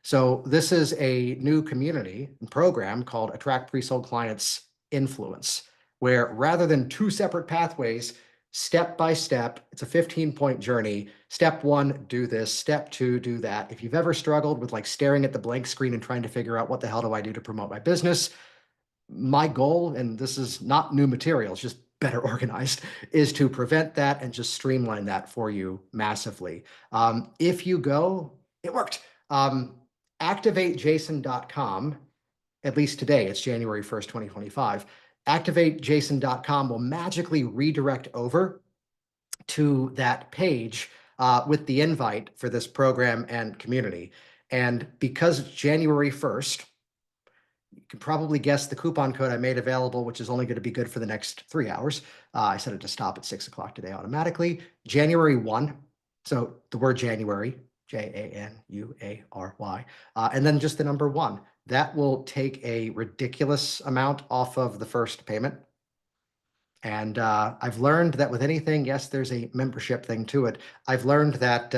So this is a new community and program called Attract Presold Clients Influence, where rather than two separate pathways, step by step, it's a 15-point journey. Step one, do this. Step two, do that. If you've ever struggled with like staring at the blank screen and trying to figure out what the hell do I do to promote my business, my goal, and this is not new material, it's just better organized, is to prevent that and just streamline that for you massively. If you go, it worked. ActivateJason.com, at least today, it's January 1st, 2025. ActivateJason.com will magically redirect over to that page with the invite for this program and community. And because it's January 1st, you can probably guess the coupon code I made available, which is only going to be good for the next 3 hours. I set it to stop at 6 o'clock today automatically. January 1. So the word January, January, and then just the number 1. That will take a ridiculous amount off of the first payment. And I've learned that with anything, yes, there's a membership thing to it. I've learned that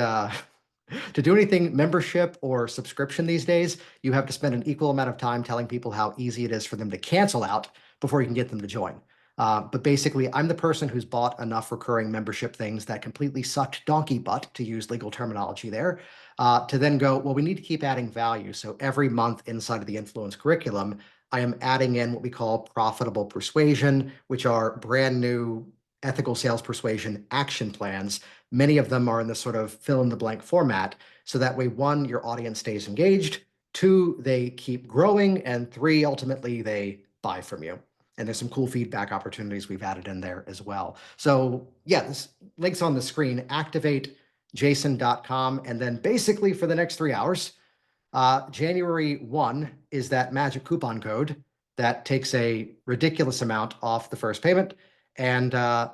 to do anything membership or subscription these days, you have to spend an equal amount of time telling people how easy it is for them to cancel out before you can get them to join. But basically, I'm the person who's bought enough recurring membership things that completely sucked donkey butt, to use legal terminology there, to then go, well, we need to keep adding value. So every month inside of the Influence curriculum, I am adding in what we call profitable persuasion, which are brand new ethical sales persuasion action plans. Many of them are in this sort of fill in the blank format. So that way, 1, your audience stays engaged, 2, they keep growing, and 3, ultimately they buy from you. And there's some cool feedback opportunities we've added in there as well. So yeah, this link's on the screen, activatejason.com. And then basically for the next 3 hours, January 1 is that magic coupon code that takes a ridiculous amount off the first payment, and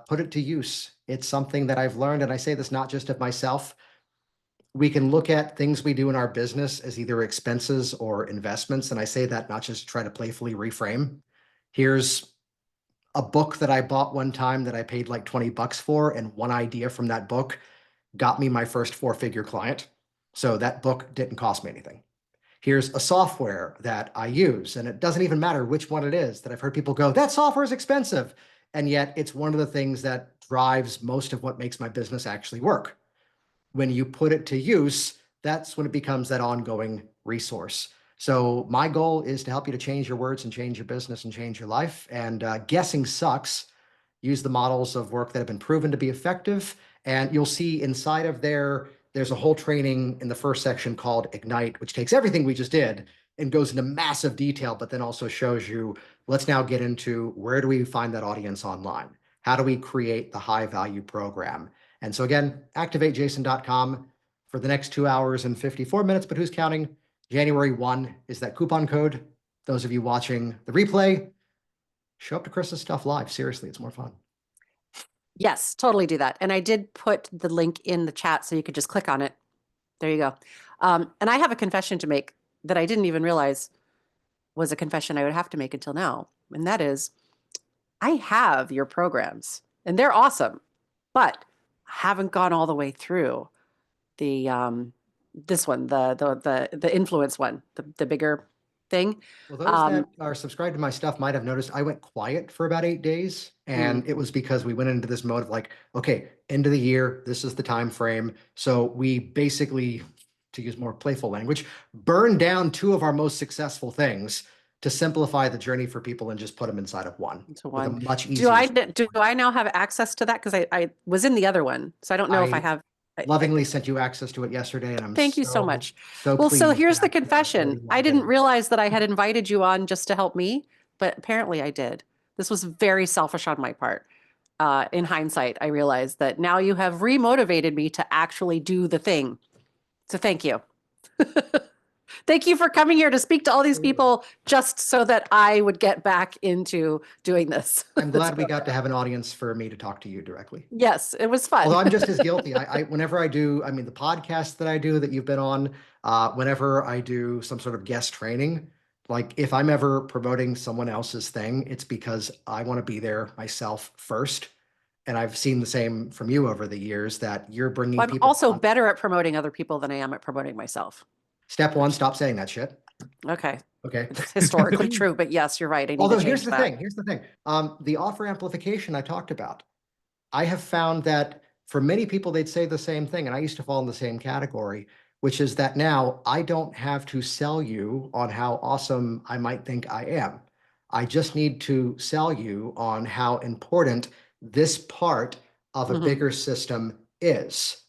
put it to use. It's something that I've learned, and I say this not just of myself. We can look at things we do in our business as either expenses or investments, and I say that not just to try to playfully reframe. Here's a book that I bought one time that I paid like 20 bucks for, and one idea from that book got me my first 4-figure client. So that book didn't cost me anything. Here's a software that I use, and it doesn't even matter which one it is, that I've heard people go, that software is expensive. And yet it's one of the things that drives most of what makes my business actually work. When you put it to use, that's when it becomes that ongoing resource. So my goal is to help you to change your words and change your business and change your life. And guessing sucks. Use the models of work that have been proven to be effective. And you'll see inside of there's a whole training in the first section called Ignite, which takes everything we just did and goes into massive detail, but then also shows you, let's now get into where do we find that audience online? How do we create the high value program? And so again, activatejason.com for the next 2 hours and 54 minutes, but who's counting? January 1 is that coupon code. Those of you watching the replay, show up to Chris's stuff live. Seriously, it's more fun. Yes, totally do that. And I did put the link in the chat so you could just click on it. There you go. And I have a confession to make that I didn't even realize was a confession I would have to make until now. And that is, I have your programs and they're awesome, but I haven't gone all the way through the this one, the influence one, the bigger thing. Well, those that are subscribed to my stuff might have noticed I went quiet for about 8 days. And it was because we went into this mode of like, okay, end of the year, this is the time frame. So we basically, to use more playful language, burned down 2 of our most successful things to simplify the journey for people and just put them inside of one. Into one. With a much easier. Do I now have access to that? Because I was in the other one, so I don't know if I have. Lovingly sent you access to it yesterday, and I'm thank you so much. So well, so pleased here's the that, confession. I didn't realize that I had invited you on just to help me, but apparently I did. This was very selfish on my part. In hindsight, I realized that now you have remotivated me to actually do the thing. So thank you. Thank you for coming here to speak to all these people just so that I would get back into doing this. I'm glad we got to have an audience for me to talk to you directly. Yes, it was fun. Although I'm just as guilty. Whenever I do, I mean, the podcast that I do that you've been on, whenever I do some sort of guest training, Like if I'm ever promoting someone else's thing, it's because I want to be there myself first. And I've seen the same from you over the years that you're bringing Well, I'm people. also better at promoting other people than I am at promoting myself. Step one, stop saying that shit. Okay. Okay. It's historically true, but yes, you're right. I need Although to change that. here's the thing. The offer amplification I talked about, I have found that for many people, they'd say the same thing. And I used to fall in the same category, which is that now I don't have to sell you on how awesome I might think I am. I just need to sell you on how important this part of a Mhm. bigger system is.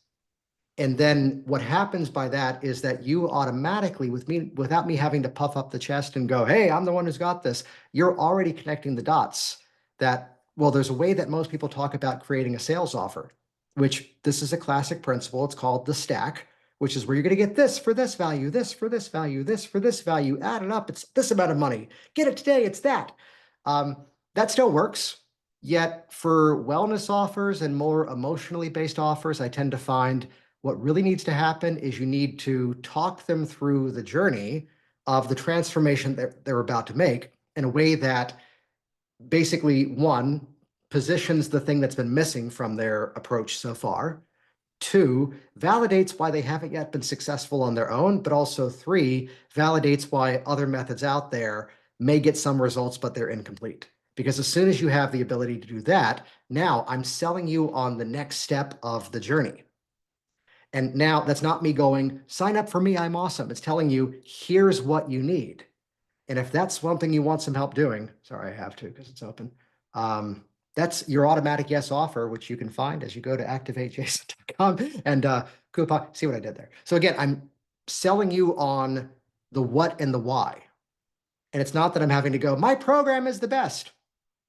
And then what happens by that is that you automatically, without me having to puff up the chest and go, hey, I'm the one who's got this, you're already connecting the dots that, well, there's a way that most people talk about creating a sales offer, which this is a classic principle. It's called the stack, which is where you're going to get this for this value, this for this value, this for this value, add it up. It's this amount of money. Get it today. It's that. That still works. Yet for wellness offers and more emotionally based offers, I tend to find what really needs to happen is you need to talk them through the journey of the transformation that they're about to make in a way that basically, one, positions the thing that's been missing from their approach so far. Two, validates why they haven't yet been successful on their own, but also three, validates why other methods out there may get some results, but they're incomplete. Because as soon as you have the ability to do that, now I'm selling you on the next step of the journey. And now that's not me going, sign up for me, I'm awesome. It's telling you, here's what you need. And if that's one thing you want some help doing, sorry, I have to because it's open. That's your automatic yes offer, which you can find as you go to activatejason.com and coupon. See what I did there? So again, I'm selling you on the what and the why. And it's not that I'm having to go, my program is the best.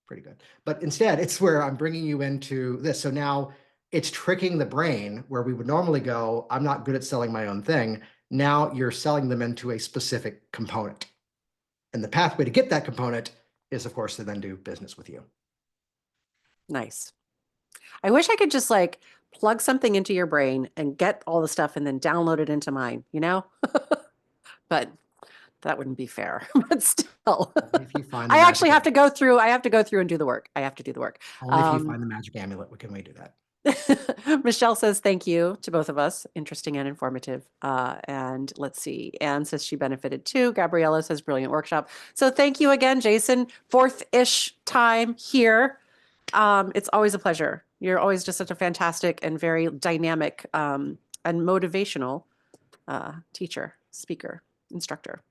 Pretty good. But instead, it's where I'm bringing you into this. So now it's tricking the brain where we would normally go, I'm not good at selling my own thing. Now you're selling them into a specific component. And the pathway to get that component is, of course, to then do business with you. Nice. I wish I could just like plug something into your brain and get all the stuff and then download it into mine, you know? But that wouldn't be fair. But still, Only if you find the I actually magic have to go through, I have to go through and do the work. I have to do the work. Only if you find the magic amulet, can we do that? Michelle says thank you to both of us. Interesting and informative. And let's see. Anne says she benefited too. Gabriella says brilliant workshop. So thank you again, Jason. Fourth-ish time here. It's always a pleasure. You're always just such a fantastic and very dynamic and motivational teacher, speaker, instructor.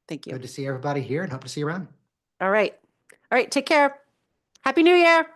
Thank you. Good to see everybody here and hope to see you around. All right. All right. Take care. Happy New Year.